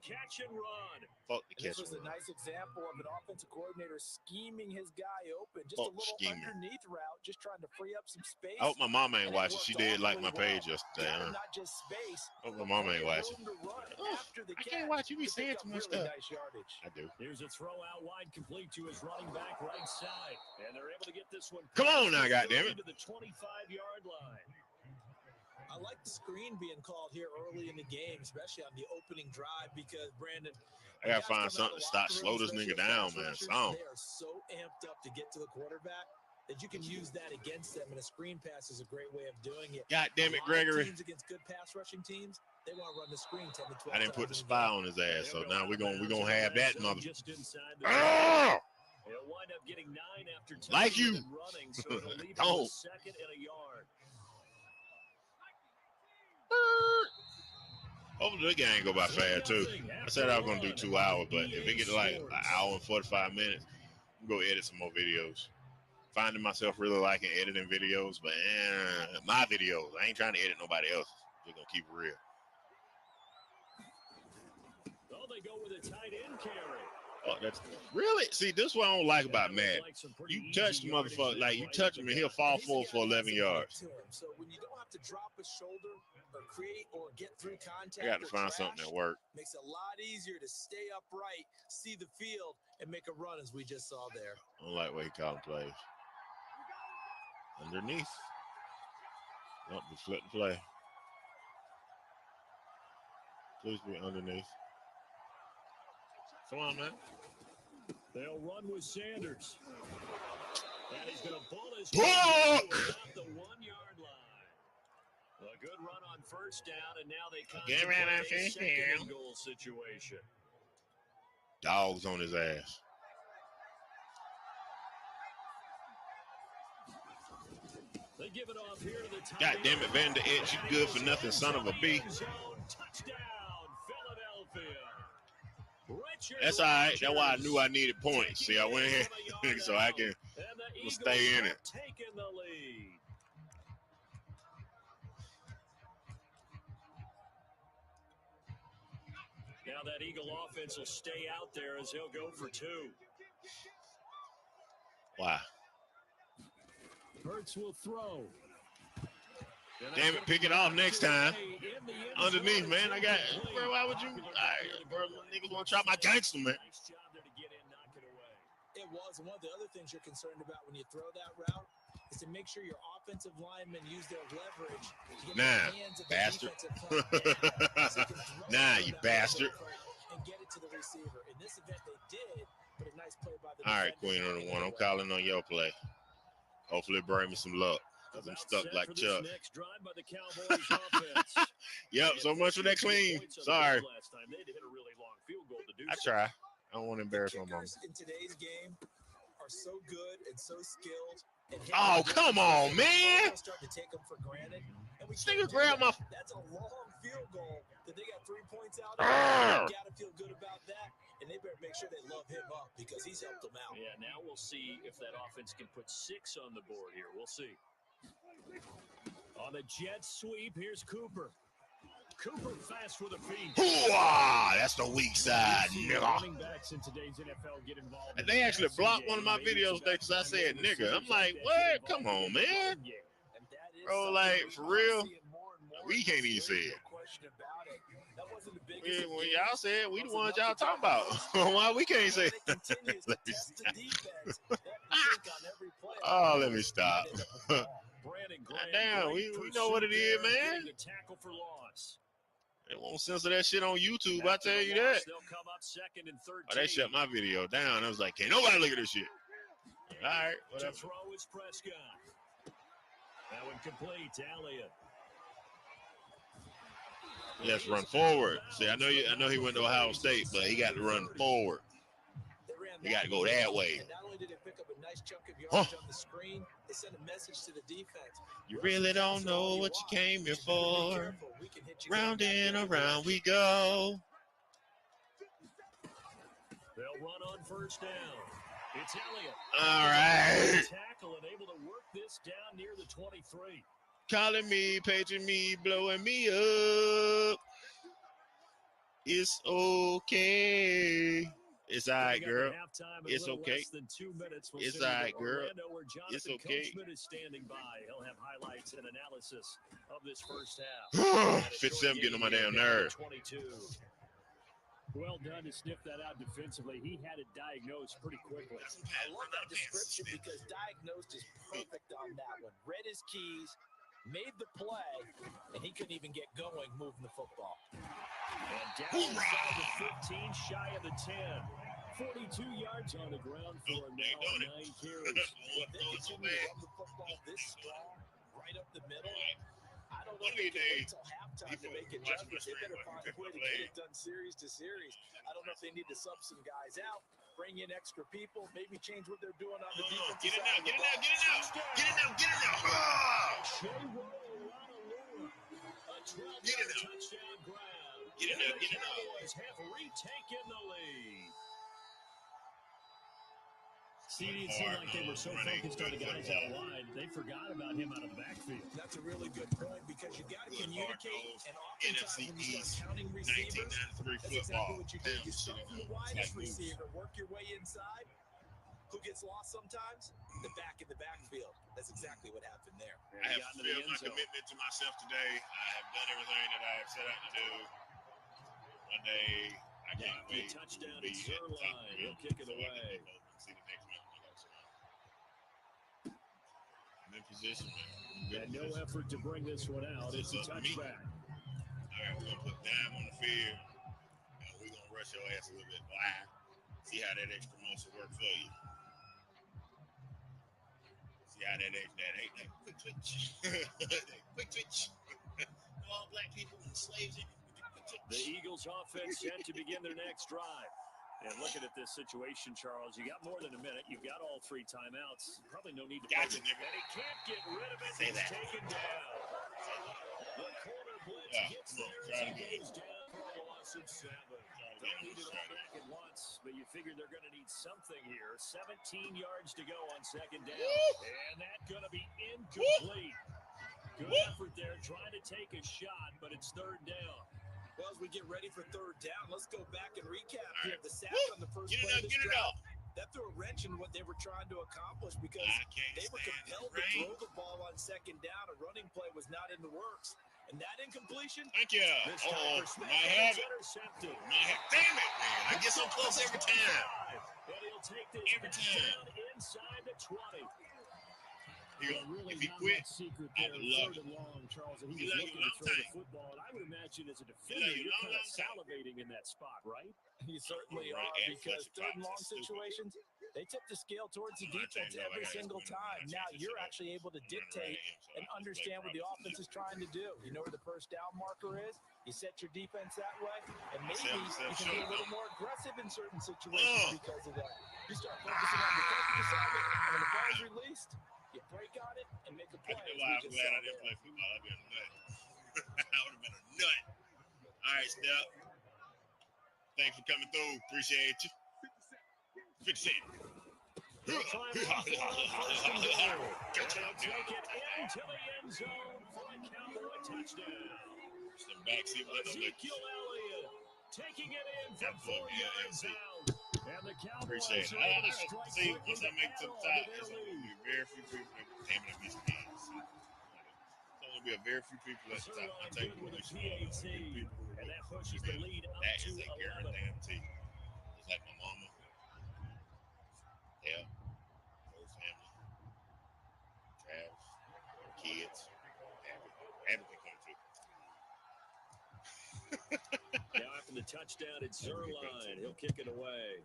Catch and run. Fuck the catch. This was a nice example of an offensive coordinator scheming his guy open. Just Fuck a little scheming. Underneath route, just trying to free up some space. I hope my mom ain't watching. She did like my page yesterday. Not just space. I hope my mom ain't watching. I can't watch. You be saying too much stuff. Nice yardage. I do. Here's a throw out wide, complete to his running back right side, and they're able to get this one. Come on now, goddammit. To the 25-yard line. I like the screen being called here early in the game, especially on the opening drive, because Brandon. I gotta find something to stop, slow this nigga down, man. They are so amped up to get to the quarterback that you can use that against them, and a screen pass is a great way of doing it. God damn it, Gregory. Teams against good pass rushing teams, they want to run the screen 10 to 12. I didn't put the spy on his ass, so now we're gonna have that mother. Oh! He'll wind up getting 9 after 10 like you. Running, so it'll leave Don't. Second and a yard. Hopefully the game go by fast too. I said I was gonna do 2 hours, but if it get like an hour and 45 minutes, I'm gonna go edit some more videos. Finding myself really liking editing videos, but my videos. I ain't trying to edit nobody else's. Just gonna keep it real. Oh, they go with a tight end carry. Oh, that's really this is what I don't like about Madden. You touch the motherfucker, like you touch him and he'll fall forward for 11 yards. So when you don't have to drop a shoulder or create or get through contact, I got to find something that works. Makes it a lot easier to stay upright, see the field, and make a run as we just saw there. I don't like what he called plays. Underneath. Nope, flip the play. Please be underneath. Come on, man. They'll run with Sanders. And he's going to pull his Book! the 1-yard line. A good run on first down, and now they contemplate a second and goal situation. Dogs on his ass. They give it off here to the tight God damn it, Van Der Esch, you good for nothing, son of a B. Touchdown, Philadelphia. That's all right. That's why I knew I needed points. See, I went here so I can stay in it. Taking the lead. Now that Eagle offense will stay out there as he'll go for 2. Wow. Hurts will throw. Damn it, pick it off next time. Underneath, man. I got, bro, why would you? Bro, niggas want to try my gangster, man. It was. And one of the other things you're concerned about when you throw that route is to make sure your offensive linemen use their leverage to get the hands of the bastard. Nah, you bastard. And get it to the receiver. In this event, they did, but a nice play by the All right, Queen on the one. I'm calling on your play. Hopefully, bring me some luck. Because I'm stuck like Chuck. Yep, so much for that clean. Sorry. I try. I don't want to embarrass my mom. In today's game are so good and so skilled. Oh, come on, man. Start to take them for granted. This nigga grabbed my. That's a long field goal that they got 3 points out of. You got to feel good about that, and they better make sure they love him up because he's helped them out. Yeah, now we'll see if that offense can put 6 on the board here. We'll see. On the jet sweep, here's Cooper. Cooper fast with a feed. That's the weak side, nigga. Running backs in today's NFL get involved. And they actually blocked one of my videos today because I said nigga. I'm like, what? Come on, man. Bro, like, for real? We can't even say it. When y'all said we the ones y'all talking about. Why we can't say it? Oh, let me stop. Damn, we know what it is, man. They won't censor that shit on YouTube, I tell you that. Oh, they shut my video down. I was like, can't nobody look at this shit. All right, whatever. To throw is Prescott. That one complete to Elliott. Let's run forward. See, I know he went to Ohio State, but he got to run forward. He got to go that way. And not only did they pick up a nice chunk of yardage on the screen, they sent a message to the defense. You really don't know what you came here for. Round and around we go. They'll run on first down. It's Elliott. All right. Tackle and able to work this down near the 23. Calling me, paging me, blowing me up. It's okay. It's all right, girl. It's okay. It's all right, girl. It's okay. Is standing by. He'll have highlights and analysis of this first half. Fitz-Em getting on my damn nerve. 22. Well done to sniff that out defensively. He had it diagnosed pretty quickly. I love that description because diagnosed is perfect on that one. Read his keys, made the play, and he couldn't even get going moving the football. And down inside the 15, shy of the 10. 42 yards on the ground for him now, 9 carries. If they continue to run the football this strong, right up the middle, I don't know if they can wait till halftime to make adjustments. They better find a way to get it done series to series. I don't know if they need to sub some guys out, bring in extra people, maybe change what they're doing on the defense. Get it now, get it now, get it now. Get it now, get it now. Get it now. Touchdown ground. Get it now, get it now. Cowboys have retaken the lead. See, it seemed like they were so focused on the guys out wide, they forgot about him out of the backfield. That's a really good point because you got to communicate, and oftentimes when you start counting receivers, that's exactly what you do. You start from the widest receiver, work your way inside. Who gets lost sometimes? The back in the backfield. That's exactly what happened there. I have fulfilled my commitment to myself today. I have done everything that I have set out to do. One day, I can't wait. Touchdown at Zerline. He'll kick it away. See the next one. I'm in position. Had no effort to bring this one out. It's a touchback. All right, we're going to put dime on the field. And we're going to rush your ass a little bit. Why? See how that extra muscle work for you. See how that quick twitch. Quick twitch. All black people and slaves in the Eagles offense set to begin their next drive. And looking at this situation, Charles, you got more than a minute. You've got all 3 timeouts. Probably no need to. Gotcha, nigga. And he can't get rid of it. He's taken down. The corner blitz gets there and goes down for a loss of 7. Don't need it all back at once, but you figure they're going to need something here. 17 yards to go on second down. And that's going to be incomplete. Good effort there, trying to take a shot, but it's third down. Well, as we get ready for third down, let's go back and recap here. The sack on the first play of this drive, that threw a wrench in what they were trying to accomplish because they were compelled to throw the ball on second down. A running play was not in the works. And that incompletion, thank you. My habit. Damn it, man. I get so close every time. And he'll take this every time. Inside the 20. If he quit, I would love it. Charles, and he was looking to throw the football. And I would imagine as a defender, you're kind of salivating in that spot, right? You certainly are, because third and long situations, they tip the scale towards the defense every single time. Now you're actually able to dictate and understand what the offense is trying to do. You know where the first down marker is. You set your defense that way, and maybe you can be a little more aggressive in certain situations because of that. You start focusing on the defensive assignment, and when the ball is released, you break on it and make a play. plays why we I'm just glad saw I didn't there. play football. I'd been a nut. I would have been a nut. All right, Steph. Thanks for coming through. Appreciate you. 50 Cent. They'll try and run for it on first and goal. And they'll take it into the end zone for a Cowboy touchdown. Some backseat window Ezekiel Elliott taking it in from 4 Absolutely, yards AMC. out. And the Cowboys Appreciate it. are able to I strike see, quickly once I to make add to the on top, to their it's only lead. going to be very few people that damn it, I missed the game. It's only be a very few people at the top. I take Good with a PAT, PAT, and that pushes the lead up that to is a 11. guarantee. Just like my mama, yeah, whole family, Travis, kids, Abby can come too. Now after the touchdown, it's Zerline. He'll kick it away.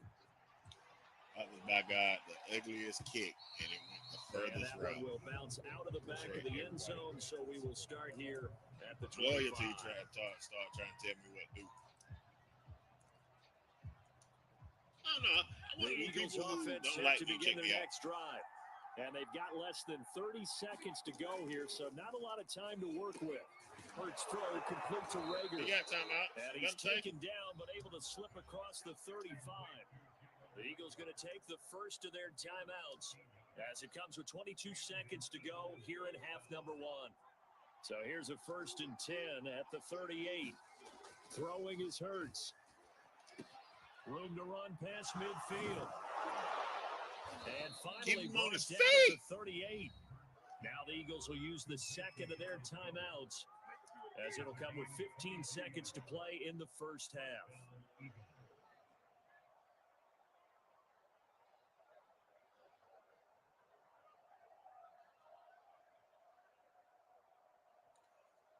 That was, by God, the ugliest kick, and it went the furthest and that route. one will bounce out of the back of the end zone, so we will start here at the 25. Loyalty start trying to tell me what to do. I don't know. I The wonder Eagles people who offense don't set like to me begin check their me out. next drive. And they've got less than 30 seconds to go here, so not a lot of time to work with. Hurts throw complete to Rager. He got timeout. And he's taken down, but able to slip across the 35. The Eagles going to take the first of their timeouts as it comes with 22 seconds to go here in half number 1. So here's a 1st and 10 at the 38. Throwing is Hurts. Room to run past midfield. And finally brought down at the 38. Now the Eagles will use the second of their timeouts as it'll come with 15 seconds to play in the first half.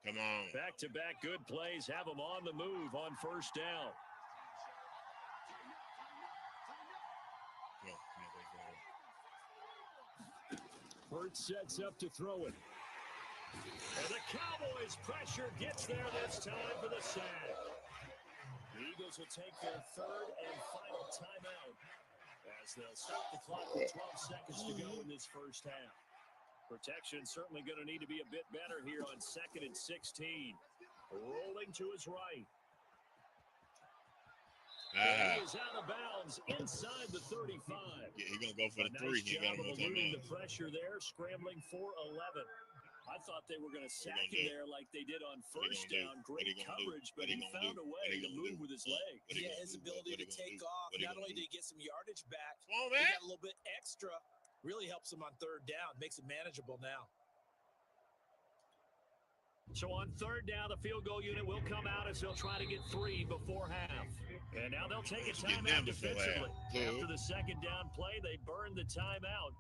Come on. Back-to-back good plays have them on the move on first down. Hurts sets up to throw it. And the Cowboys' pressure gets there this time for the sack. The Eagles will take their third and final timeout as they'll stop the clock with 12 seconds to go in this first half. Protection certainly going to need to be a bit better here on 2nd and 16. Rolling to his right. He is out of bounds inside the 35. Yeah, he's going to go for the nice 3. He got him on eluding the pressure there, scrambling for 11. I thought they were going to sack him there like they did on first down. Great coverage, but he found a way to move with his legs. Yeah, his ability to take off. Not only did he get some yardage back, he got a little bit extra. Really helps him on 3rd down. Makes it manageable now. So on 3rd down, the field goal unit will come out as they'll try to get 3 before half. And now they'll take a timeout defensively. After the 2nd down play, they burned the timeout,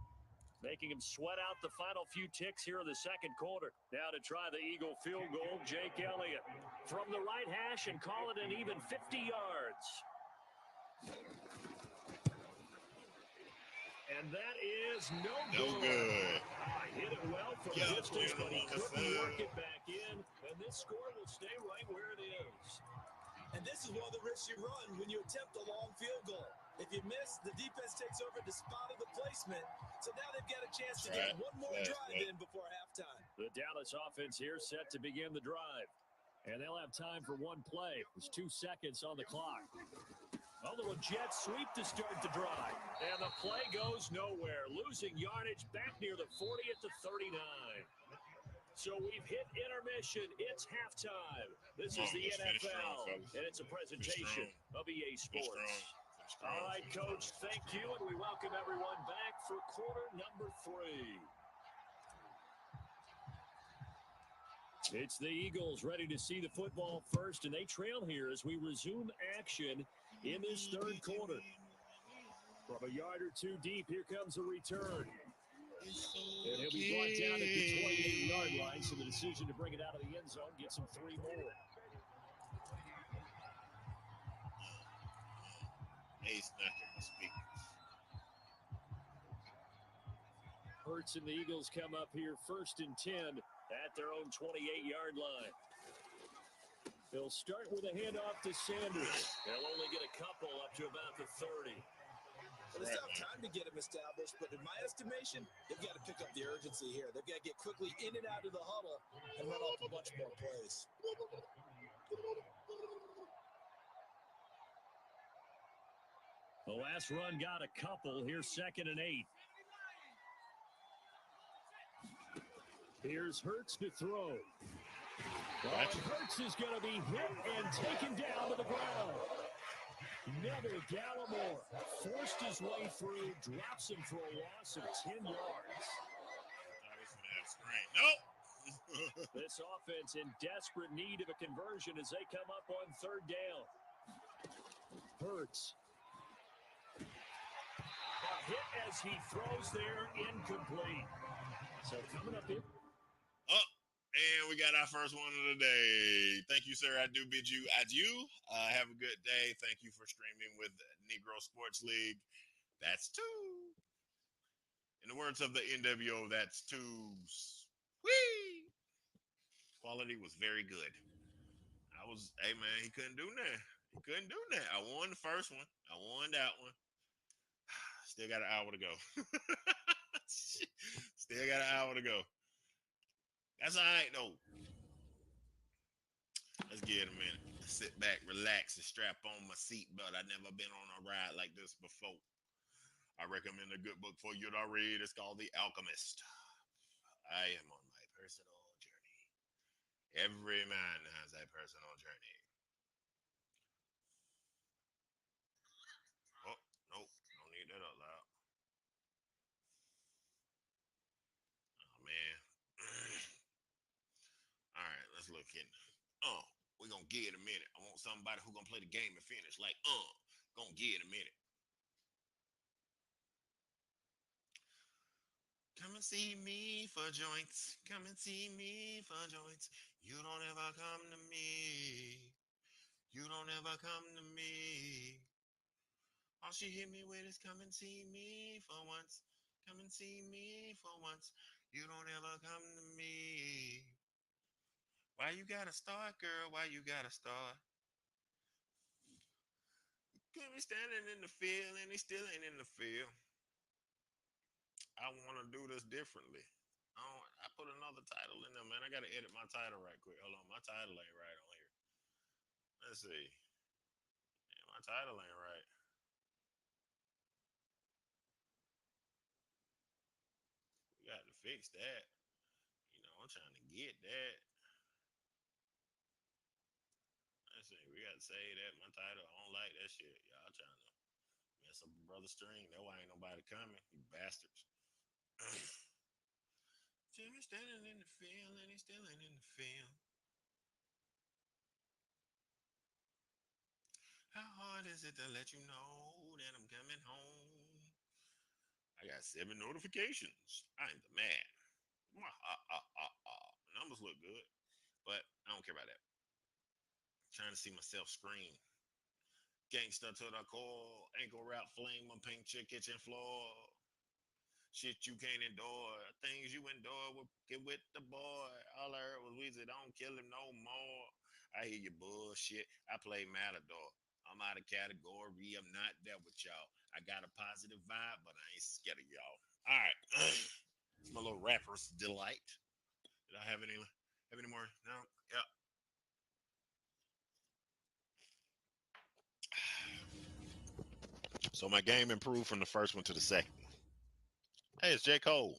making him sweat out the final few ticks here in the 2nd quarter. Now to try the Eagle field goal, Jake Elliott from the right hash and call it an even 50 yards. And that is no good. Hit it well from distance, but he couldn't work it back in. And this score will stay right where it is. And this is one of the risks you run when you attempt a long field goal. If you miss, the defense takes over the spot of the placement. So now they've got a chance to get one more drive in before halftime. The Dallas offense here set to begin the drive. And they'll have time for one play. There's 2 seconds on the clock. A little jet sweep to start the drive. And the play goes nowhere. Losing yardage back near the 40 at the 39. So we've hit intermission. It's halftime. This is the NFL, and it's a presentation of EA Sports. All right, Coach, thank you, and we welcome everyone back for quarter number 3. It's the Eagles ready to see the football first, and they trail here as we resume action in this 3rd quarter. From a yard or 2 deep, here comes a return. And he'll be brought down at the 28-yard line, so the decision to bring it out of the end zone gets him 3 more. He's not going to speak. Hurts and the Eagles come up here 1st and 10 at their own 28-yard line. They'll start with a handoff to Sanders. They'll only get a couple up to about the 30. Well, it's tough time to get them established, but in my estimation, they've got to pick up the urgency here. They've got to get quickly in and out of the huddle and run off a bunch more plays. The last run got a couple. Here's 2nd and 8. Here's Hurts to throw. Hurts is going to be hit and taken down to the ground. Neville Gallimore forced his way through, drops him for a loss of 10 yards. Nope. This offense in desperate need of a conversion as they come up on 3rd down. Hurts. A hit as he throws there, incomplete. So coming up here. Oh, and we got our first one of the day. Thank you, sir. I do bid you adieu. Have a good day. Thank you for streaming with Negro Sports League. That's two. In the words of the NWO, that's twos. Whee! Quality was very good. Hey man, he couldn't do that. He couldn't do that. I won the first one. I won that one. Still got an hour to go. Still got an hour to go. That's all right, though. Let's give it a minute. Sit back, relax, and strap on my seatbelt. I've never been on a ride like this before. I recommend a good book for you to read. It's called The Alchemist. I am on my personal journey. Every man has a personal journey. Oh, nope. Don't need that out loud. Oh, man. All right, let's look in. We're going to give it a minute. I want somebody who's going to play the game and finish. Like, going to give it a minute. Come and see me for joints. Come and see me for joints. You don't ever come to me. You don't ever come to me. All she hit me with is come and see me for once. Come and see me for once. You don't ever come to me. Why you gotta start, girl? Why you gotta start? Can't be standing in the field and he still ain't in the field. I want to do this differently. I put another title in there, man. I got to edit my title right quick. Hold on. My title ain't right on here. Let's see. Yeah, my title ain't right. We got to fix that. You know, I'm trying to get that. Let's see. We got to say that. My title, I don't like that shit. Y'all trying to mess up a brother's string. That's why ain't nobody coming. You bastards. Jimmy standing in the field and he's still ain't in the field. How hard is it to let you know that I'm coming home? I got 7 notifications. I'm the man. Numbers look good, but I don't care about that. I'm trying to see myself scream. Gangsta to the core, ankle wrap flame on pink chick kitchen floor. Shit you can't endure, things you endure will get with the boy. All I heard was Weezy, don't kill him no more. I hear your bullshit. I play Matador. I'm out of category. I'm not there with y'all. I got a positive vibe, but I ain't scared of y'all. All right. It's my little rapper's delight. Did I have any more? No? Yeah. So my game improved from the first one to the second. Hey, it's J. Cole.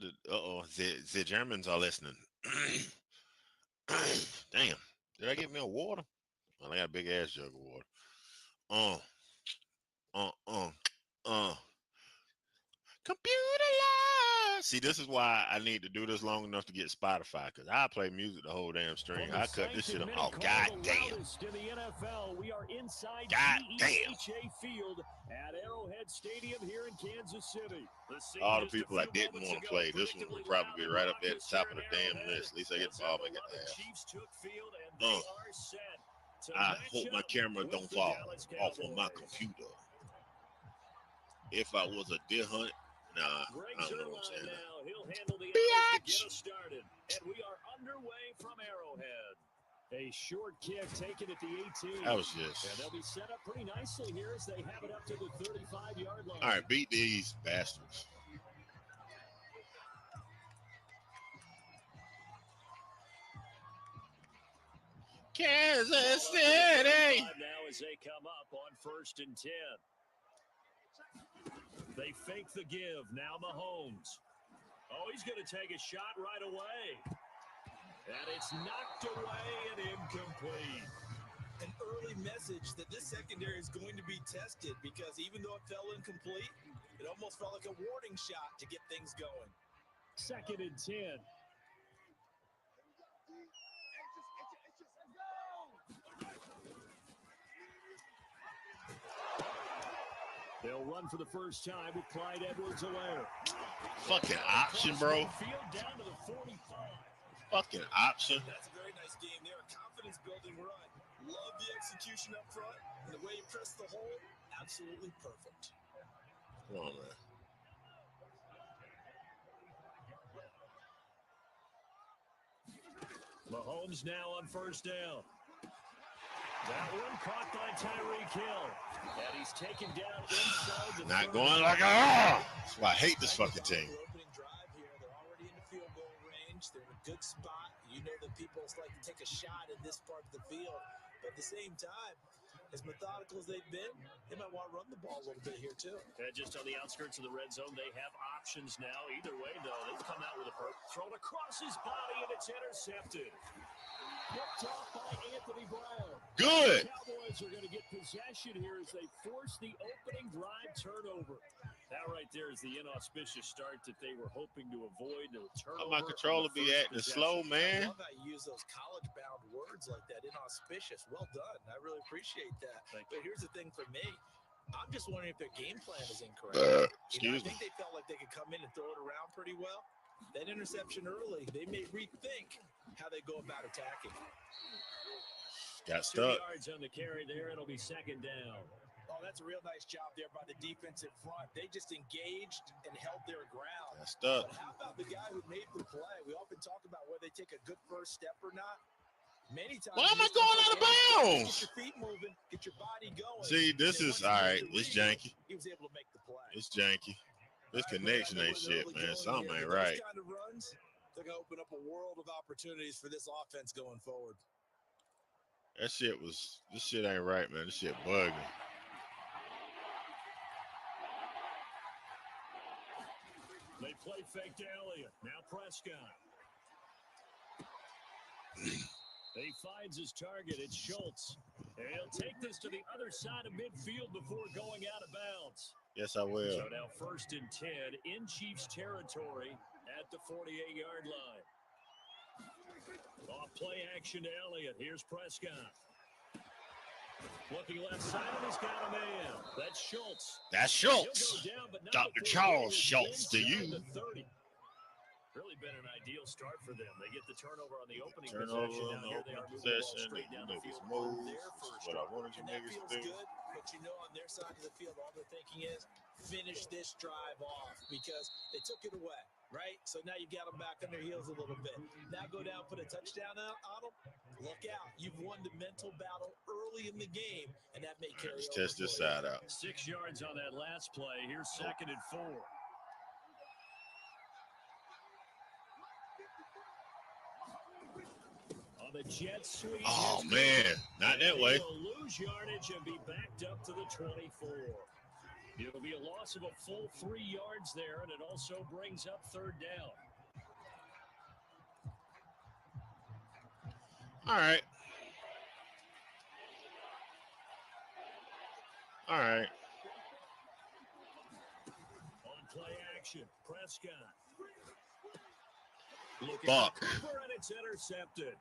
The Germans are listening. Damn. Did I get me a water? Well, I got a big ass jug of water. Uh, uh. Computer love. See, this is why I need to do this long enough to get Spotify, because I play music the whole damn stream. I cut this shit up. Oh, god damn. In the NFL, we are inside GEHA Field at Arrowhead Stadium here in Kansas City. All the people I didn't want to play, this one will probably be right up there at the top of the damn list. At least I get the ball back at the half. I hope my camera don't fall off on my computer. If I was a deer hunt, nah, I don't know what I'm saying. He'll handle the honors to get us started. And we are underway from Arrowhead. A short kick taken at the 18. That was just. And they'll be set up pretty nicely here as they have it up to the 35-yard line. All right, beat these bastards. Kansas City. Now as they come up on 1st and 10. They fake the give. Now Mahomes. Oh, he's going to take a shot right away. And it's knocked away and incomplete. An early message that this secondary is going to be tested because even though it fell incomplete, it almost felt like a warning shot to get things going. 2nd and 10. They'll run for the first time with Clyde Edwards-Helaire. Fucking option, bro. Field down to the 45. Fucking option. That's a very nice game there. A confidence-building run. Love the execution up front. And the way you press the hole, absolutely perfect. Come on, man. Mahomes now on 1st down. That one caught by Tyreek Hill. And he's taken down inside the Not going like that's why I hate this fucking team. Opening drive here. They're already in the field goal range. They're in a good spot. You know that people like to take a shot in this part of the field. But at the same time, as methodical as they've been, they might want to run the ball a little bit here too. And just on the outskirts of the red zone, they have options now. Either way, though, they've come out with a thrown across his body, and it's intercepted. Picked off by Anthony Brown. Good. The Cowboys are going to get possession here as they force the opening drive turnover. That right there is the inauspicious start that they were hoping to avoid. The turnover. My controller be acting slow, man. I love how you use those college-bound words like that. Inauspicious. Well done. I really appreciate that. But here's the thing for me. I'm just wondering if their game plan is incorrect. Excuse me. I think they felt like they could come in and throw it around pretty well. That interception early, they may rethink how they go about attacking. Got 2 stuck. yards on the carry there. It'll be 2nd down. Oh, that's a real nice job there by the defensive front. They just engaged and held their ground. Got stuck. But how about the guy who made the play? We often talk about whether they take a good first step or not. Many times. Why am I going out of bounds? Get your feet moving, get your body going. See, this is all right. It's janky. He was able to make the play. It's janky. This connection ain't shit, man. Something ain't right. Those kind of runs, they're going to open up a world of opportunities for this offense going forward. This shit ain't right, man. This shit bugging. They play fake to Elliott. Now Prescott. He finds his target. It's Schultz. And he'll take this to the other side of midfield before going out of bounds. Yes, I will. So now 1st and 10 in Chiefs territory at the 48-yard line. Off play action to Elliott. Here's Prescott. Looking left side, and he's got a man. That's Schultz. That's Schultz. Dr. Charles Schultz to you. Really been an ideal start for them. They get the turnover on the opening Turnover possession. on Now the here they are opening moving the ball possession. straight down the field Move. on their This first is what I drive. wanted you And that niggas to feels do. good, but you know on their side of the field, all they're thinking is finish this drive off because they took it away, right? So now you got them back on their heels a little bit. Now go down, put a touchdown on them. Look out. You've won the mental battle early in the game, and that may carry Let's over. test this side out. 6 yards on that last play. Here's 2nd and 4. On the jet sweep. Oh, man. Not that way. They'll lose yardage and be backed up to the 24. It'll be a loss of a full 3 yards there, and it also brings up 3rd down. All right. All right. On play action, Prescott. Looking Buck. for cover, and it's intercepted.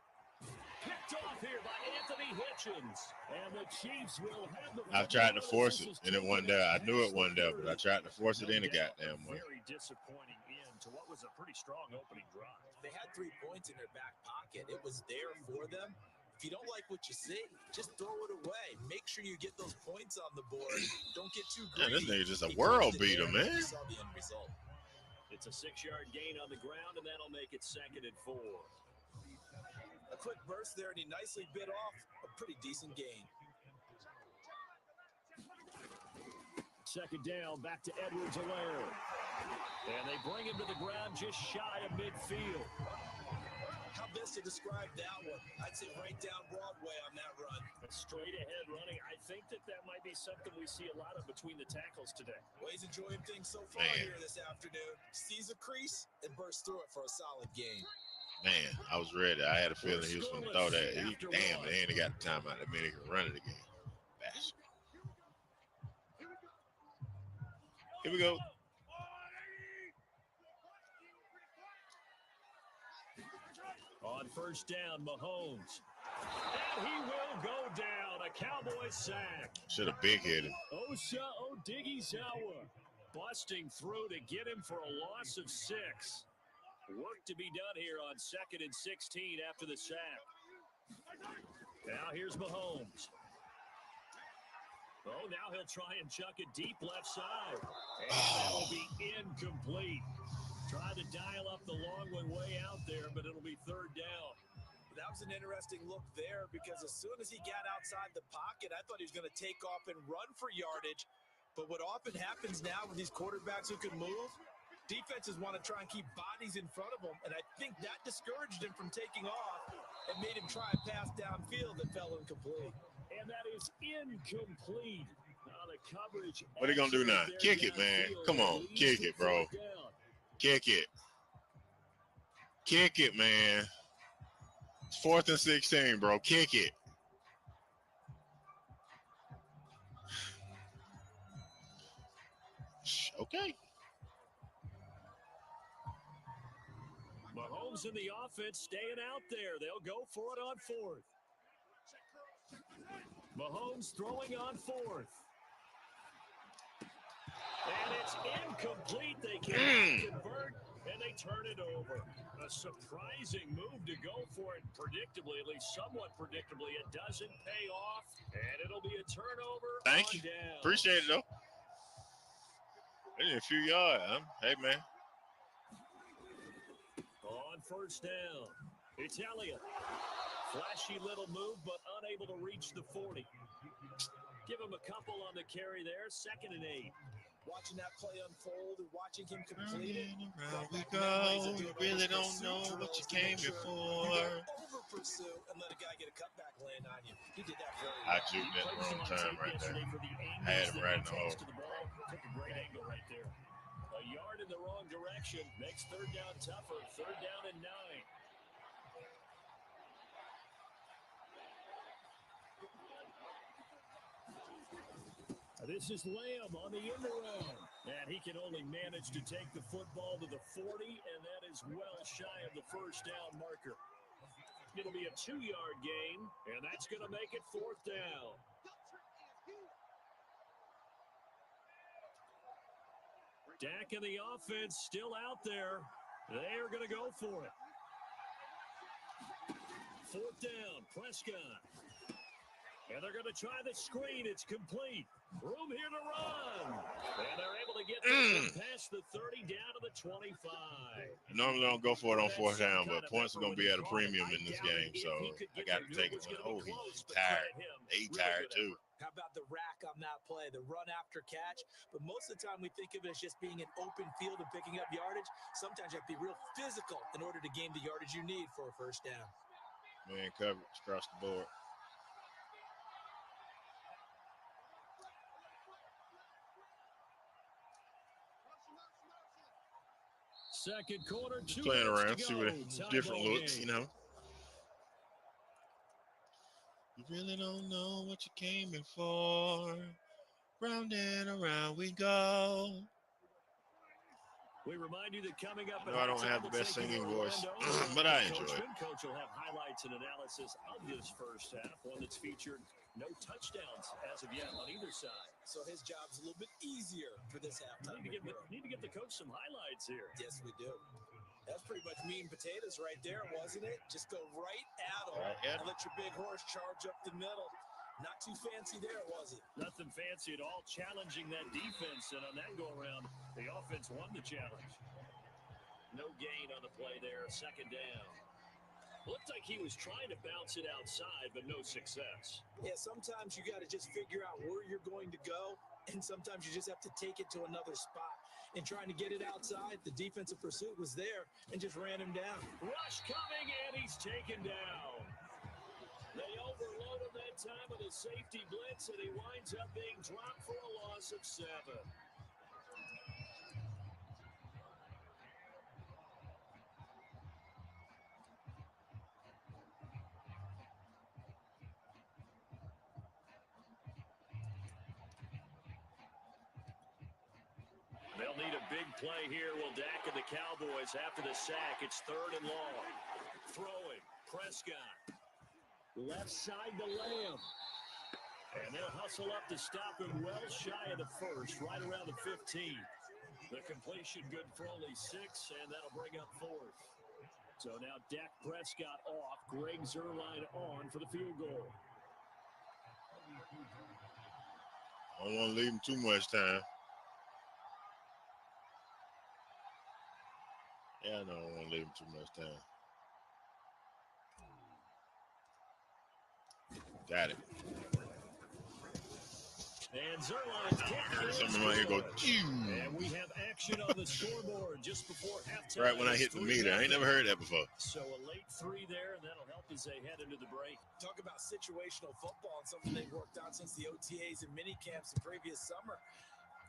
Picked off here by Anthony Hitchens. And the Chiefs will have the... I've tried to force it, and it wasn't there. I knew it wasn't there, but I tried to force it in the goddamn way. Very disappointing end to what was a pretty strong opening drive. They had 3 points in their back pocket. It was there for them. If you don't like what you see, just throw it away. Make sure you get those points on the board. Don't get too greedy. Man, this nigga just a world beater, man. You saw the end result. It's a 6-yard gain on the ground, and that'll make it 2nd and 4. quick burst there, and he nicely bit off a pretty decent gain. Second down, back to Edwards-Helaire. And they bring him to the ground just shy of midfield. How best to describe that one? I'd say right down Broadway on that run. Straight ahead running. I think that might be something we see a lot of between the tackles today. Well, he's enjoying things so far here this afternoon. Sees a crease and bursts through it for a solid gain. Man, I was ready. I had a feeling he was going to throw that. Damn, they ain't got the timeout. That means he can run it again. Bastard. Here we go. On first down, Mahomes. And he will go down. A Cowboy sack. Should have big hit him. Osa Odighizuwa busting through to get him for a loss of 6. Work to be done here on 2nd and 16 after the sack. Now here's Mahomes. Oh, now he'll try and chuck it deep left side. And that will be incomplete. Try to dial up the long one way out there, but it'll be 3rd down. That was an interesting look there because as soon as he got outside the pocket, I thought he was going to take off and run for yardage. But what often happens now with these quarterbacks who can move, defenses want to try and keep bodies in front of them, and I think that discouraged him from taking off and made him try a pass downfield that fell incomplete. And that is incomplete. The coverage. What are you going to do now? Kick it, man. Come on. Kick it, bro. Kick it. Kick it, man. It's 4th and 16, bro. Kick it. Okay. Mahomes in the offense staying out there. They'll go for it on 4th. Mahomes throwing on 4th. And it's incomplete. They can't convert, and they turn it over. A surprising move to go for it predictably, at least somewhat predictably. It doesn't pay off, and it'll be a turnover. Thank you. Down. Appreciate it, though. A few yards. Hey, man. On first down, it's Elliott. Flashy little move, but unable to reach the 40. Give him a couple on the carry there. 2nd and 8. Watching that play unfold and watching him complete it. Around we go. You really don't know what you came here for. Over pursue and let a guy get a cutback land on you. He did that very well. I juked that the wrong time right there. I had him right in the hole. Took a great angle right there. A yard in the wrong direction makes 3rd down tougher. 3rd down and 9. This is Lamb on the end around. And he can only manage to take the football to the 40, and that is well shy of the first down marker. It'll be a 2-yard gain, and that's going to make it 4th down. Dak and the offense still out there. They are going to go for it. 4th down, Prescott. And they're going to try the screen. It's complete. Room here to run. And they're able to get past the 30 down to the 25. Normally don't go for it on 4th down, but points are going to be at a premium in this game, so I got to take it. Oh, he's tired. He's tired, too. How about the rack on that play, the run after catch? But most of the time we think of it as just being an open field and picking up yardage. Sometimes you have to be real physical in order to gain the yardage you need for a first down. Man coverage across the board. Second quarter, playing around, see what different looks, you know. You really don't know what you came in for. Round and around we go. We remind you that coming up, I don't have the best singing voice, but I enjoy it. Coach will have highlights and analysis of this first half, one that's featured no touchdowns as of yet on either side. So his job's a little bit easier for this halftime. Need to get the coach some highlights here. Yes, we do. That's pretty much meat and potatoes right there, wasn't it? Just go right at him and let your big horse charge up the middle. Not too fancy there, was it? Nothing fancy at all, challenging that defense. And on that go-around, the offense won the challenge. No gain on the play there, 2nd down. Looked like he was trying to bounce it outside, but no success. Yeah, sometimes you got to just figure out where you're going to go, and sometimes you just have to take it to another spot. And trying to get it outside, the defensive pursuit was there and just ran him down. Rush coming, and he's taken down. They overload him that time with a safety blitz, and he winds up being dropped for a loss of 7. They'll need a big play here. Will Dak and the Cowboys after the sack. It's 3rd and long. Throwing. Prescott. Left side to Lamb. And they'll hustle up to stop him well shy of the first, right around the 15. The completion good for only 6, and that'll bring up 4th. So now Dak Prescott off. Greg Zuerlein on for the field goal. I don't want to leave him too much time. Yeah, no, I don't want to leave him too much time. Got it. And Zuerlein's kick. Something right here go. And we have action on the scoreboard just before halftime. Right when I hit the meter. I ain't never heard that before. So a late 3 there, and that'll help as they head into the break. Talk about situational football and something they've worked on since the OTAs and mini camps the previous summer.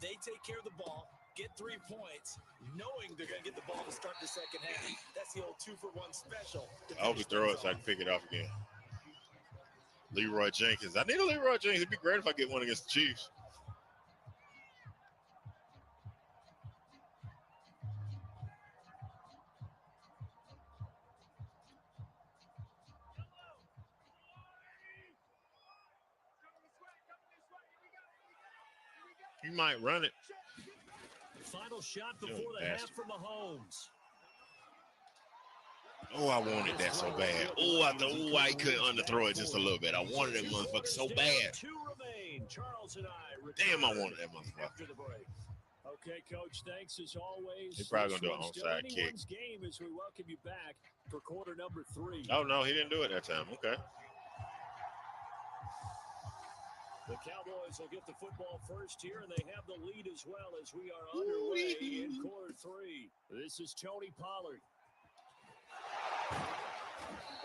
They take care of the ball, get 3 points, knowing they're going to get the ball to start the second half. That's the old 2-for-1 special. I hope he throw it so I can pick it off again. Leroy Jenkins. I need a Leroy Jenkins. It'd be great if I get one against the Chiefs. He might run it. Final shot before the half from Mahomes. Oh, I wanted that so bad. Oh, I thought, I couldn't underthrow it just a little bit. I wanted that motherfucker so bad. 2 remain. Charles and I Damn, I wanted that motherfucker. After the break. Okay, Coach, thanks as always. He's probably going to do an onside kick. Game as we welcome you back for quarter number 3. Oh, no, he didn't do it that time. Okay. The Cowboys will get the football first here, and they have the lead as well as we are underway in quarter 3. This is Tony Pollard.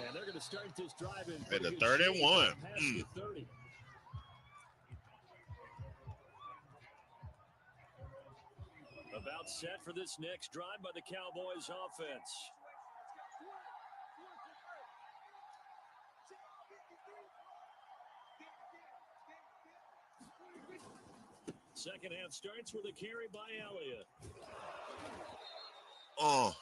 And they're going to start this drive in. At the 31. 30. About set for this next drive by the Cowboys offense. Second half starts with a carry by Elliott. Oh.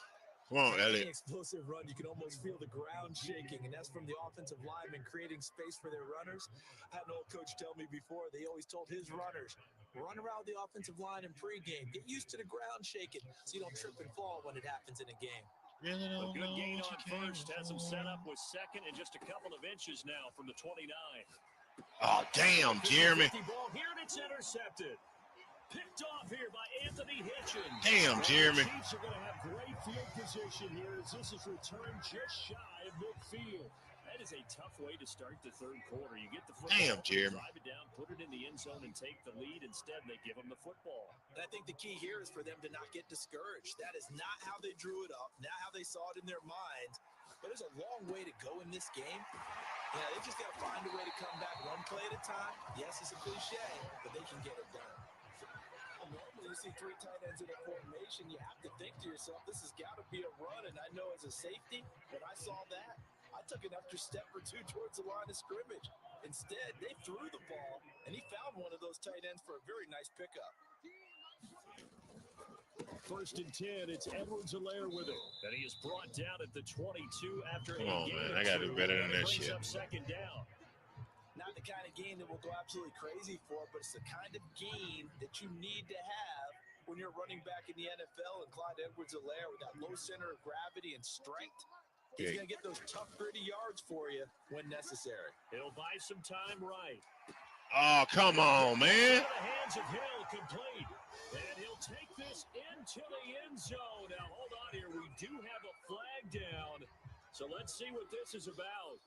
Come on, Elliott. Explosive run. You can almost feel the ground shaking, and that's from the offensive lineman creating space for their runners. I had an old coach tell me before, they always told his runners, run around the offensive line in pregame. Get used to the ground shaking so you don't trip and fall when it happens in a game. A good gain on first. Has him set up with second and just a couple of inches now from the 29. Oh, damn, Jeremy. Ball here, and it's intercepted. Picked off here by Anthony Hitchens. Damn, Jeremy. The Chiefs are going to have great field position here as this is returned just shy of midfield. That is a tough way to start the third quarter. You get the football, damn, Jeremy. Drive it down, put it in the end zone, and take the lead. Instead, they give them the football. And I think the key here is for them to not get discouraged. That is not how they drew it up, not how they saw it in their minds. But there's a long way to go in this game. Yeah, they just got to find a way to come back one play at a time. Yes, it's a cliche, but they can get it done. Normally, you see 3 tight ends in a formation, you have to think to yourself, this has got to be a run. And I know as a safety, when I saw that, I took an extra step or 2 towards the line of scrimmage. Instead, they threw the ball, and he found one of those tight ends for a very nice pickup. First and 10, it's Edwards-Helaire with it. And he is brought down at the 22 after Come on, man. I got to do better than that shit. Up second down. Not the kind of game that we'll go absolutely crazy for, but it's the kind of game that you need to have when you're running back in the NFL. And Clyde Edwards-Helaire with that low center of gravity and strength, he's going to get those tough, gritty yards for you when necessary. He'll buy some time right. Oh, come on, man. The hands of Hill complete. And he'll take this into the end zone. Now, hold on here. We do have a flag down. So let's see what this is about.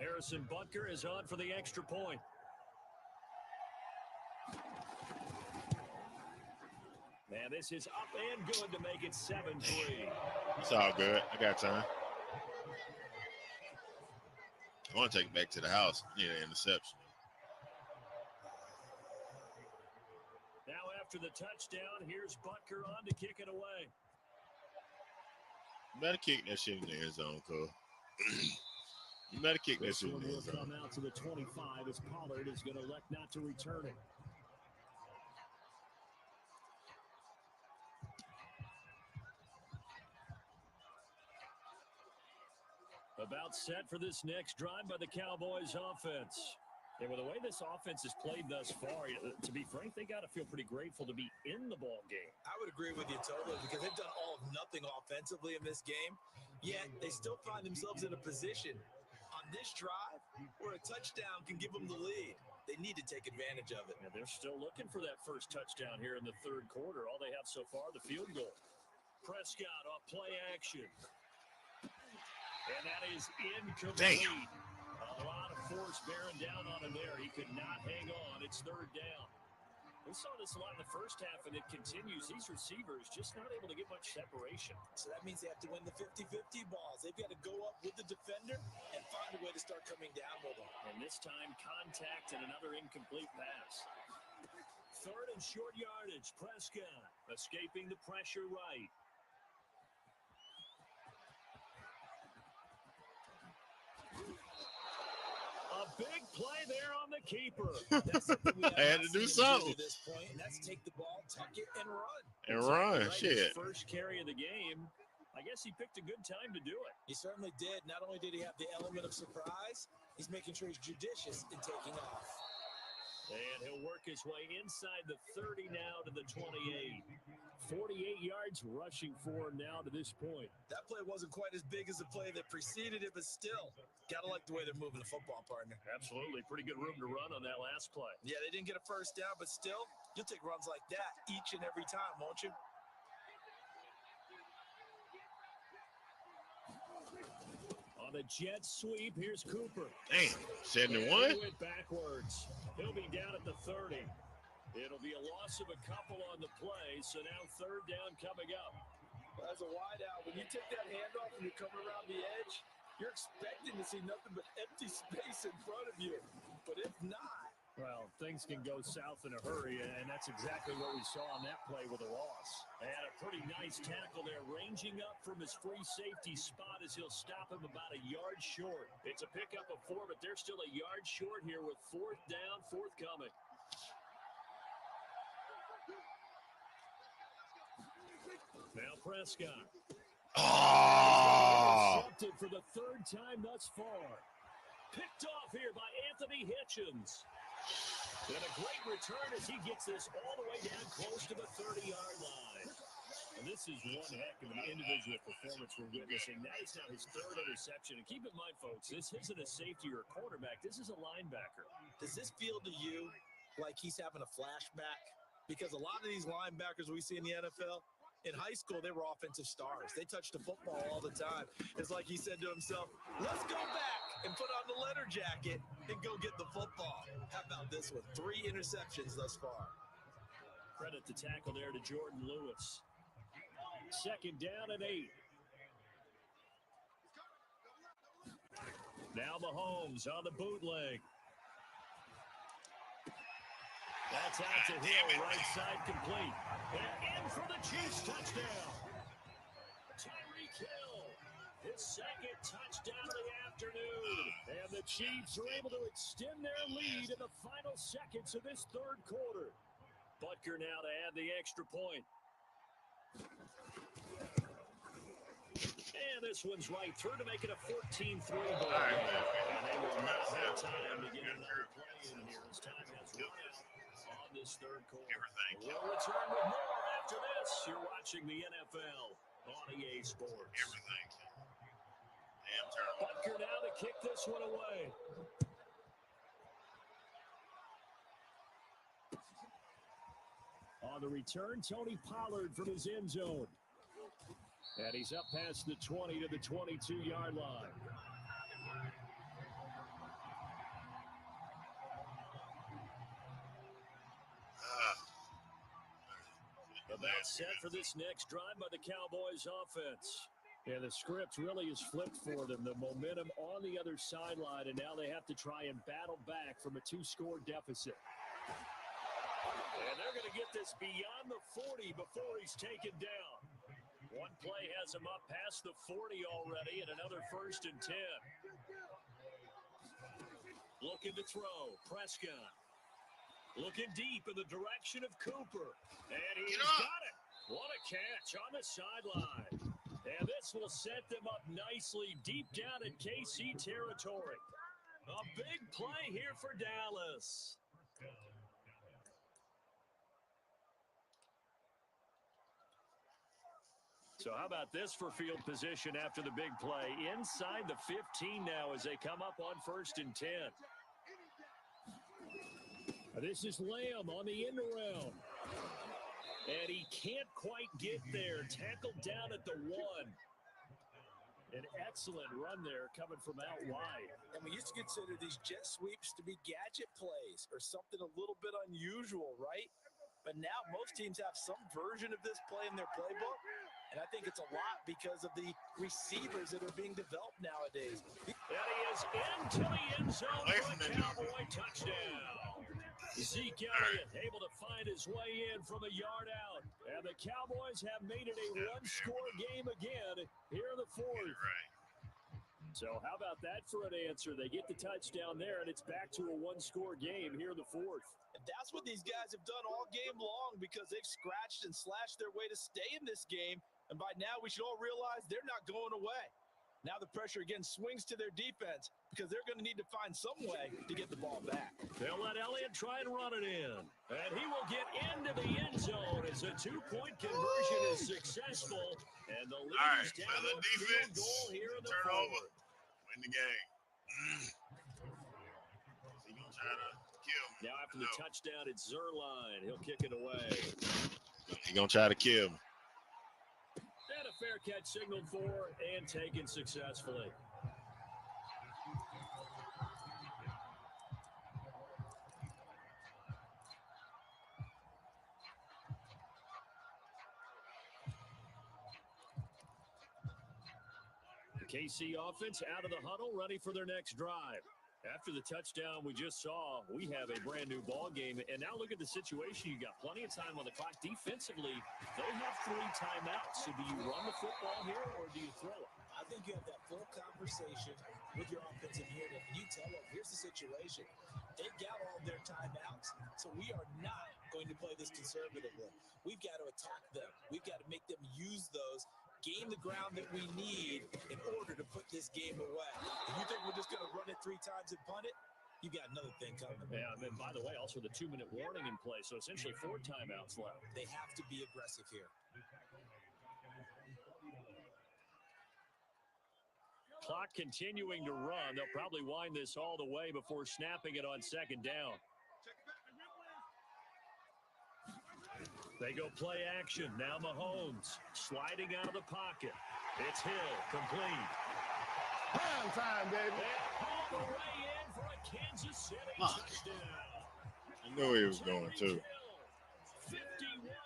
Harrison Butker is on for the extra point. And this is up and good to make it 7-3. It's all good. I got time. I want to take it back to the house. Yeah, interception. Now after the touchdown, here's Butker on to kick it away. You better kick that shit in the end zone, Cole. You better kick that shit in the end zone. Come out to the 25 as Pollard is going to elect not to return it. About set for this next drive by the Cowboys offense. And with the way this offense has played thus far, to be frank, they got to feel pretty grateful to be in the ball game. I would agree with you totally because they've done all of nothing offensively in this game, yet they still find themselves in a position on this drive where a touchdown can give them the lead. They need to take advantage of it. And they're still looking for that first touchdown here in the third quarter. All they have so far, the field goal. Prescott off play action. And that is incomplete. Damn. A lot of force bearing down on him there. He could not hang on. It's third down. We saw this a lot in the first half, and it continues. These receivers just not able to get much separation. So that means they have to win the 50-50 balls. They've got to go up with the defender and find a way to start coming down with them. And this time, contact and another incomplete pass. Third and short yardage. Prescott escaping the pressure right. A big play there on the keeper. That's something we I had to do something. At this point, and that's take the ball, tuck it, and run. And run, right. shit. First carry of the game. I guess he picked a good time to do it. He certainly did. Not only did he have the element of surprise, he's making sure he's judicious in taking off. And he'll work his way inside the 30 now to the 28. 48 yards rushing for him now to this point. That play wasn't quite as big as the play that preceded it, but still, gotta like the way they're moving the football, partner. Absolutely. Pretty good room to run on that last play. Yeah, they didn't get a first down, but still, you'll take runs like that each and every time, won't you? On the jet sweep, here's Cooper. Damn, 71? Went backwards. He'll be down at the 30. It'll be a loss of a couple on the play, so now third down coming up. Well, as a wideout, when you take that handoff and you're coming around the edge, you're expecting to see nothing but empty space in front of you. But if not, well, things can go south in a hurry, and that's exactly what we saw on that play with a loss. They had a pretty nice tackle there, ranging up from his free safety spot as he'll stop him about a yard short. It's a pickup of 4, but they're still a yard short here with fourth down, forthcoming. Now Prescott. Oh! Intercepted for the third time thus far. Picked off here by Anthony Hitchens. And a great return as he gets this all the way down close to the 30-yard line. And this is one heck of an individual performance we're witnessing. That is now his third interception. And keep in mind, folks, this isn't a safety or a quarterback. This is a linebacker. Does this feel to you like he's having a flashback? Because a lot of these linebackers we see in the NFL, in high school, they were offensive stars. They touched the football all the time. It's like he said to himself, let's go back and put on the letter jacket and go get the football. How about this one? 3 interceptions thus far. Credit the tackle there to Jordan Lewis. Second down and 8. Now Mahomes on the bootleg. That's out to Hill, right side complete. And in for the Chiefs touchdown. Tyreek Hill, his second touchdown of the afternoon. And the Chiefs are able to extend their lead in the final seconds of this third quarter. Butker now to add the extra point. And this one's right through to make it a 14-3 ball. And they will not have time to get another play in here as time has run out on this third quarter. We'll return with more after this. You're watching the NFL on EA Sports. Butker now to kick this one away. On the return, Tony Pollard from his end zone. And he's up past the 20 to the 22-yard line. About set for this next drive by the Cowboys offense. And the script really is flipped for them. The momentum on the other sideline, and now they have to try and battle back from a 2-score deficit. And they're going to get this beyond the 40 before he's taken down. One play has him up past the 40 already, and another 1st and 10. Looking to throw, Prescott. Looking deep in the direction of Cooper. And he's got it. What a catch on the sideline. And this will set them up nicely deep down in KC territory. A big play here for Dallas. So how about this for field position after the big play? Inside the 15 now as they come up on 1st and 10. This is Lamb on the end around. And he can't quite get there. Tackled down at the 1. An excellent run there coming from out wide. And we used to consider these jet sweeps to be gadget plays or something a little bit unusual, right? But now most teams have some version of this play in their playbook. And I think it's a lot because of the receivers that are being developed nowadays. And he is into the end zone for a Cowboy touchdown. Zeke Elliott able to find his way in from a yard out. And the Cowboys have made it a 1-score game again here in the 4th. So how about that for an answer? They get the touchdown there, and it's back to a 1-score game here in the 4th. And that's what these guys have done all game long because they've scratched and slashed their way to stay in this game. And by now, we should all realize they're not going away. Now the pressure again swings to their defense because they're going to need to find some way to get the ball back. They'll let Elliott try and run it in. And he will get into the end zone as a 2-point conversion is successful. And the lead is down to a field goal here in the turnover. Win the game. He's going to try to kill me. Now after the touchdown, it's Zerline. He'll kick it away. He's going to try to kill me. And a fair catch signaled for and taken successfully. The KC offense out of the huddle, ready for their next drive. After the touchdown we just saw, we have a brand new ball game. And now look at the situation. You got plenty of time on the clock. Defensively, they have 3 timeouts. So do you run the football here or do you throw it? I think you have that full conversation with your offensive unit, and you tell them, here's the situation. They've got all their timeouts, so we are not going to play this conservatively. We've got to attack them. We've got to make them use those, gain the ground that we need in order to put this game away. If you think we're just going to run it 3 times and punt it, you got another thing coming. Yeah, and then, by the way, also the 2-minute warning in play, so essentially 4 timeouts left. They have to be aggressive here. Clock continuing to run. They'll probably wind this all the way before snapping it on 2nd down. They go play action. Now Mahomes sliding out of the pocket. It's Hill, complete. Prime time, baby. And all the way in for a Kansas City touchdown. I knew he was going to. 51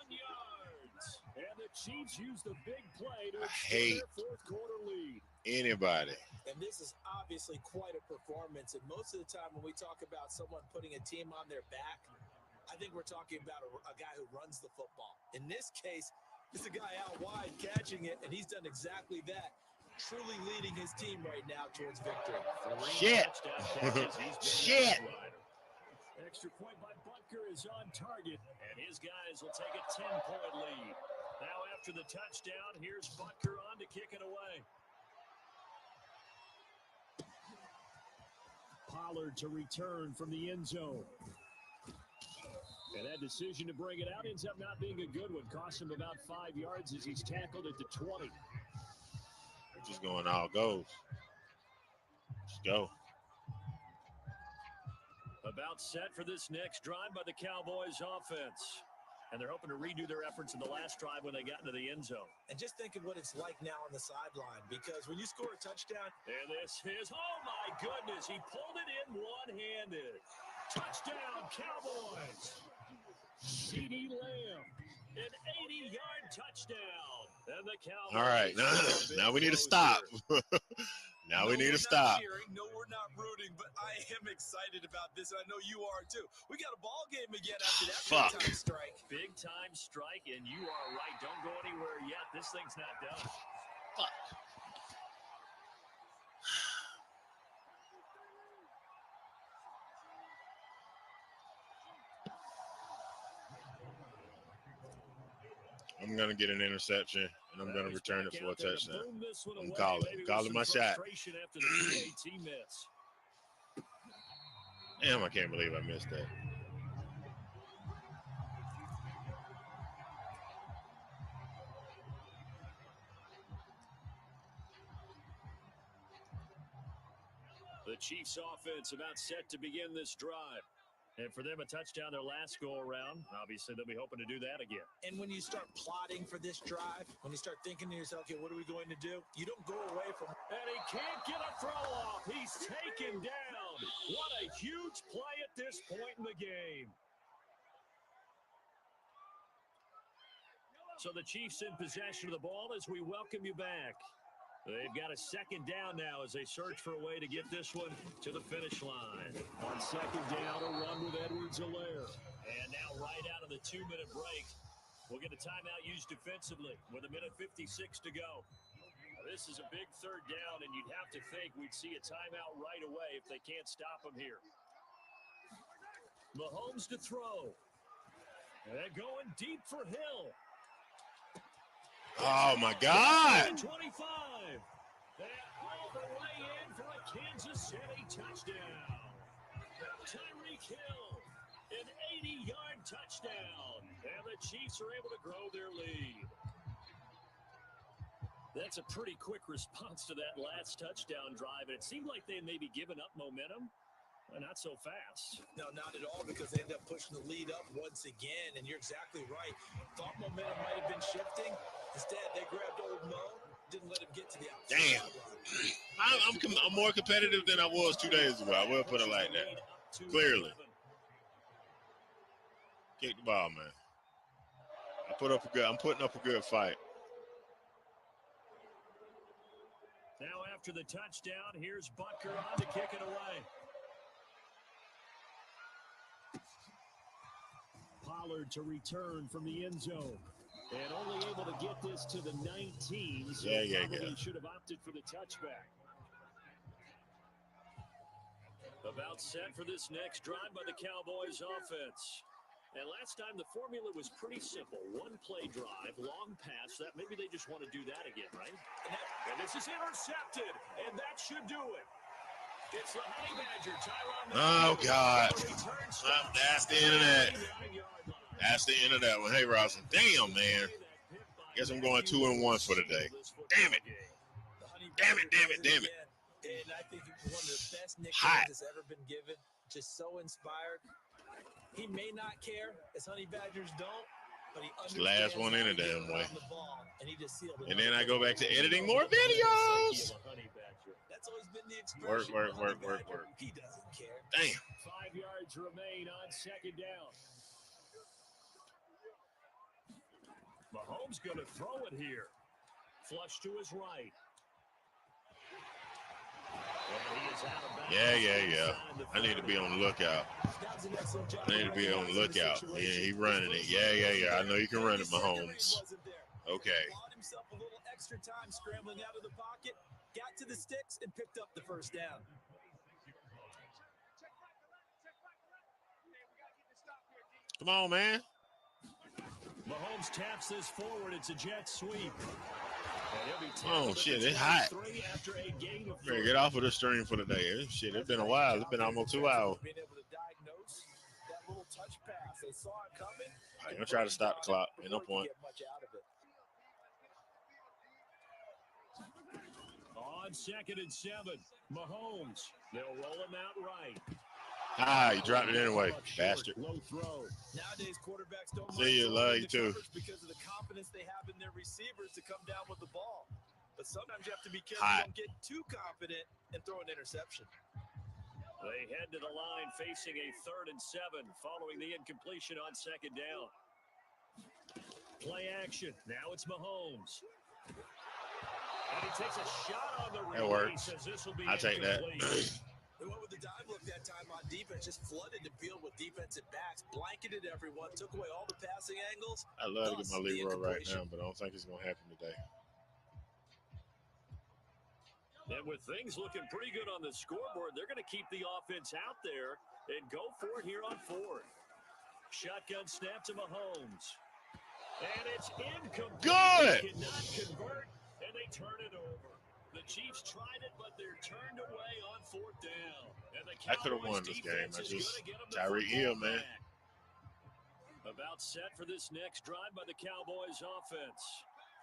yards. And the Chiefs use the big play to hate their 4th quarter lead. Anybody. And this is obviously quite a performance. And most of the time when we talk about someone putting a team on their back, I think we're talking about a guy who runs the football. In this case, it's a guy out wide catching it, and he's done exactly that. Truly leading his team right now towards victory. Shit. Shit. Extra point by Butker is on target, and his guys will take a 10-point lead. Now after the touchdown, here's Butker on to kick it away. Pollard to return from the end zone. And that decision to bring it out ends up not being a good one. Cost him about 5 yards as he's tackled at the 20. We're just going all goes. Let's go. About set for this next drive by the Cowboys offense. And they're hoping to redo their efforts in the last drive when they got into the end zone. And just think of what it's like now on the sideline, because when you score a touchdown. And this is, oh my goodness, he pulled it in one-handed. Touchdown, Cowboys. CeeDee Lamb, an 80-yard touchdown. And the Cowboys. All right, now we need to stop. Now we need to stop. Cheering. No, we're not rooting, but I am excited about this, and I know you are too. We got a ball game again after that big-time strike. Big-time strike, and you are right. Don't go anywhere yet. This thing's not done. Fuck. I'm going to get an interception, and I'm going to return it for a touchdown. I'm calling my shot. Damn, I can't believe I missed that. The Chiefs offense about set to begin this drive. And for them, a touchdown their last go-around. Obviously, they'll be hoping to do that again. And when you start plotting for this drive, when you start thinking to yourself, okay, what are we going to do? You don't go away from... And he can't get a throw off. He's taken down. What a huge play at this point in the game. So the Chiefs in possession of the ball as we welcome you back. They've got a second down now as they search for a way to get this one to the finish line. On second down, a run with Edwards-Helaire. And now right out of the 2-minute break, we'll get a timeout used defensively with 1:56 to go. Now, this is a big third down, and you'd have to think we'd see a timeout right away if they can't stop them here. Mahomes to throw. And going deep for Hill. Oh, my God. 25. And all the way in for a Kansas City touchdown. Tyreek Hill, an 80-yard touchdown. And the Chiefs are able to grow their lead. That's a pretty quick response to that last touchdown drive. And it seemed like they had maybe given up momentum. Well, not so fast. No, not at all, because they end up pushing the lead up once again, and you're exactly right. Thought momentum might have been shifting. Instead, they grabbed old Mo, didn't let him get to the outside. Damn. I'm more competitive than I was 2 days ago. I will put it like that. Clearly. Kick the ball, man. I'm putting up a good fight. Now after the touchdown, here's Butker on to kick it away. Pollard to return from the end zone. And only able to get this to the 19. So probably should have opted for the touchback. About set for this next drive by the Cowboys offense. And last time the formula was pretty simple. One play drive, long pass. That maybe they just want to do that again, right? And this is intercepted. And that should do it. It's the Honey Badger, Tyron. Oh, God. That's the end of that. That's the end of that one. Hey, Robson. Damn, man. Guess I'm going 2-1 for the day. Damn it. Damn it. And I think it's one of the best nicknames that's ever been given. Just so inspired. He may not care, as Honey Badgers don't, but he understands. Last one in a damn way. And he just sealed it. And then I go back to editing more videos. That's always been the expression. Work. He doesn't care. Damn. 5 yards remain on second down. Mahomes going to throw it here. Flush to his right. Yeah. I need to be on the lookout. Yeah, he running it. Yeah. I know you can run it, Mahomes. Okay. Allowed himself a little extra time scrambling out of the pocket, got to the sticks, and picked up the first down. Come on, man. Mahomes taps this forward. It's a jet sweep. Oh, shit, it's hot. Better get off of the stream for the day. Shit, it's been a while. It's been almost 2 hours. Being able to diagnose that little touch pass. They saw it coming. I'm going to try to stop the clock. Ain't no point. On 2nd and 7, Mahomes. They'll roll him out right. Ah, you dropped it anyway, bastard. Low throw. Nowadays, quarterbacks don't mind See you, throwing love you into too. coverage because of the confidence they have in their receivers to come down with the ball. But sometimes you have to be careful you Hot. don't get too confident and throw an interception. They head to the line facing a 3rd and 7 following the incompletion on 2nd down. Play action. Now it's Mahomes. And he takes a shot on the release. That works. As this will be I'll take that. They went with the dive look that time on defense, just flooded the field with defensive backs, blanketed everyone, took away all the passing angles. I'd love to get my Leroy right now, but I don't think it's going to happen today. And with things looking pretty good on the scoreboard, they're going to keep the offense out there and go for it here on 4th. Shotgun snap to Mahomes. And it's incomplete. Good. They cannot convert, and they turn it over. The Chiefs tried it, but they're turned away on 4th down. And the I could have won this game. I just Tyreek Hill, man. About set for this next drive by the Cowboys offense.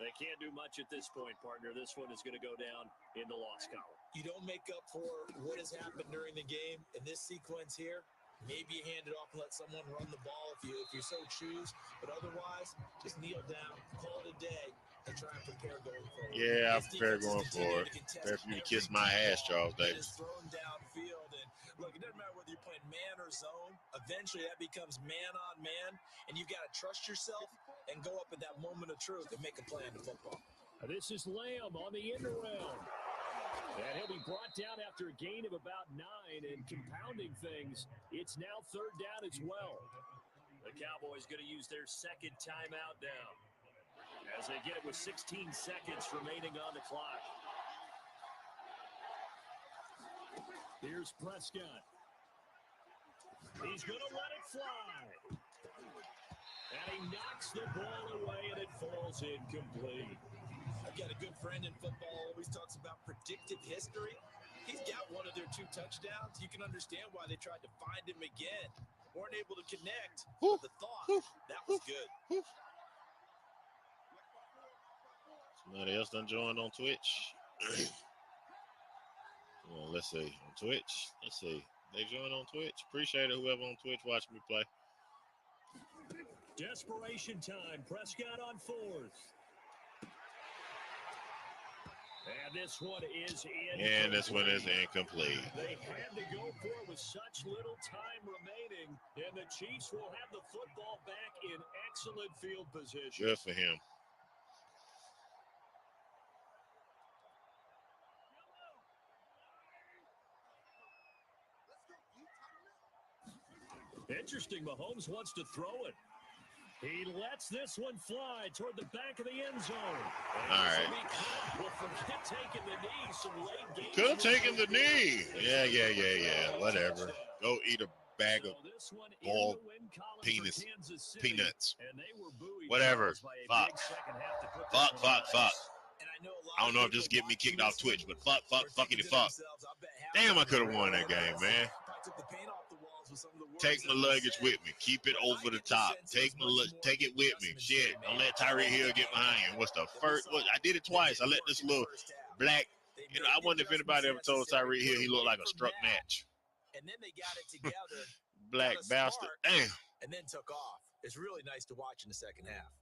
They can't do much at this point, partner. This one is going to go down in the loss column. You don't make up for what has happened during the game in this sequence here. Maybe you hand it off and let someone run the ball if you so choose. But otherwise, just kneel down, call it a day, and try and prepare going forward. Yeah, I prepare going forward. Prepare for you to kiss my ass, Charles Davis. Thrown downfield, and look, it doesn't matter whether you're playing man or zone. Eventually, that becomes man on man, and you got to trust yourself and go up at that moment of truth and make a play in the football. This is Lamb on the end around. And he'll be brought down after a gain of about 9, and compounding things, it's now 3rd down as well. The Cowboys going to use their 2nd timeout now as they get it with 16 seconds remaining on the clock. Here's Prescott. He's going to let it fly. And he knocks the ball away, and it falls incomplete. I've got a good friend in football, always talks about predictive history. He's got one of their 2 touchdowns. You can understand why they tried to find him again. Weren't able to connect. But the thought, that was good. Somebody else done joined on Twitch. Well, let's see. On Twitch. Let's see. They joined on Twitch. Appreciate it, whoever on Twitch watching me play. Desperation time. Prescott on 4th. And this one is incomplete. And this one is incomplete. They had to go for it with such little time remaining, and the Chiefs will have the football back in excellent field position. Good for him. Interesting. Mahomes wants to throw it. He lets this one fly toward the back of the end zone. All right. Well, forget taking the knee. Some late game. Could have taken the knee. Yeah. Whatever. Go eat a bag of boiled peanuts. Whatever. Fuck. I don't know if this get me kicked off Twitch, but fuck. Damn, I could have won that game, man. Take my luggage with me. Keep it over the top. Take it with me. Shit. Don't let Tyreek Hill get behind you. What's the first? I did it twice. I let this little black. I wonder if anybody ever told Tyreek Hill he looked like a struck match. And then they got it together. Black bastard. Damn. And then took off. It's really nice to watch in the second half.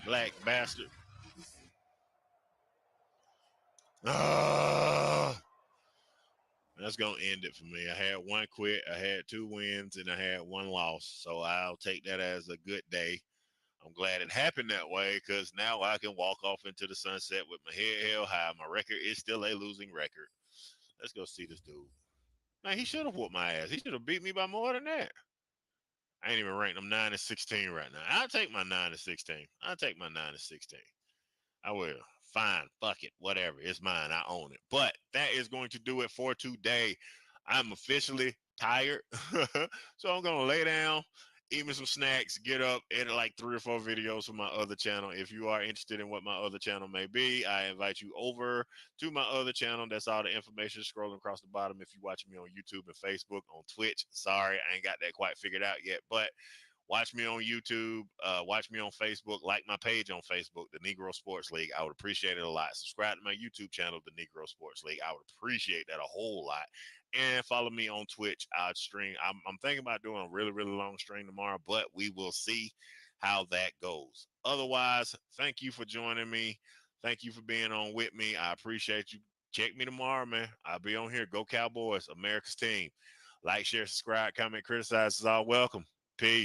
Black bastard. That's going to end it for me. I had 1 quit, I had 2 wins, and I had 1 loss. So I'll take that as a good day. I'm glad it happened that way because now I can walk off into the sunset with my head held high. My record is still a losing record. Let's go see this dude. Man, he should have whooped my ass. He should have beat me by more than that. I ain't even ranked. I'm 9-16 right now. I'll take my 9-16. I'll take my 9-16. I will. Fine. Fuck it. Whatever. It's mine. I own it. But that is going to do it for today. I'm officially tired. So I'm going to lay down, eat me some snacks, get up, edit like 3 or 4 videos for my other channel. If you are interested in what my other channel may be, I invite you over to my other channel. That's all the information scrolling across the bottom. If you're watching me on YouTube and Facebook, on Twitch, sorry, I ain't got that quite figured out yet. But Watch me on YouTube. Watch me on Facebook. Like my page on Facebook, the Negro Sports League. I would appreciate it a lot. Subscribe to my YouTube channel, the Negro Sports League. I would appreciate that a whole lot. And follow me on Twitch. I'll stream. I'm thinking about doing a really, really long stream tomorrow, but we will see how that goes. Otherwise, thank you for joining me. Thank you for being on with me. I appreciate you. Check me tomorrow, man. I'll be on here. Go Cowboys, America's team. Like, share, subscribe, comment, criticize is all welcome. Peace.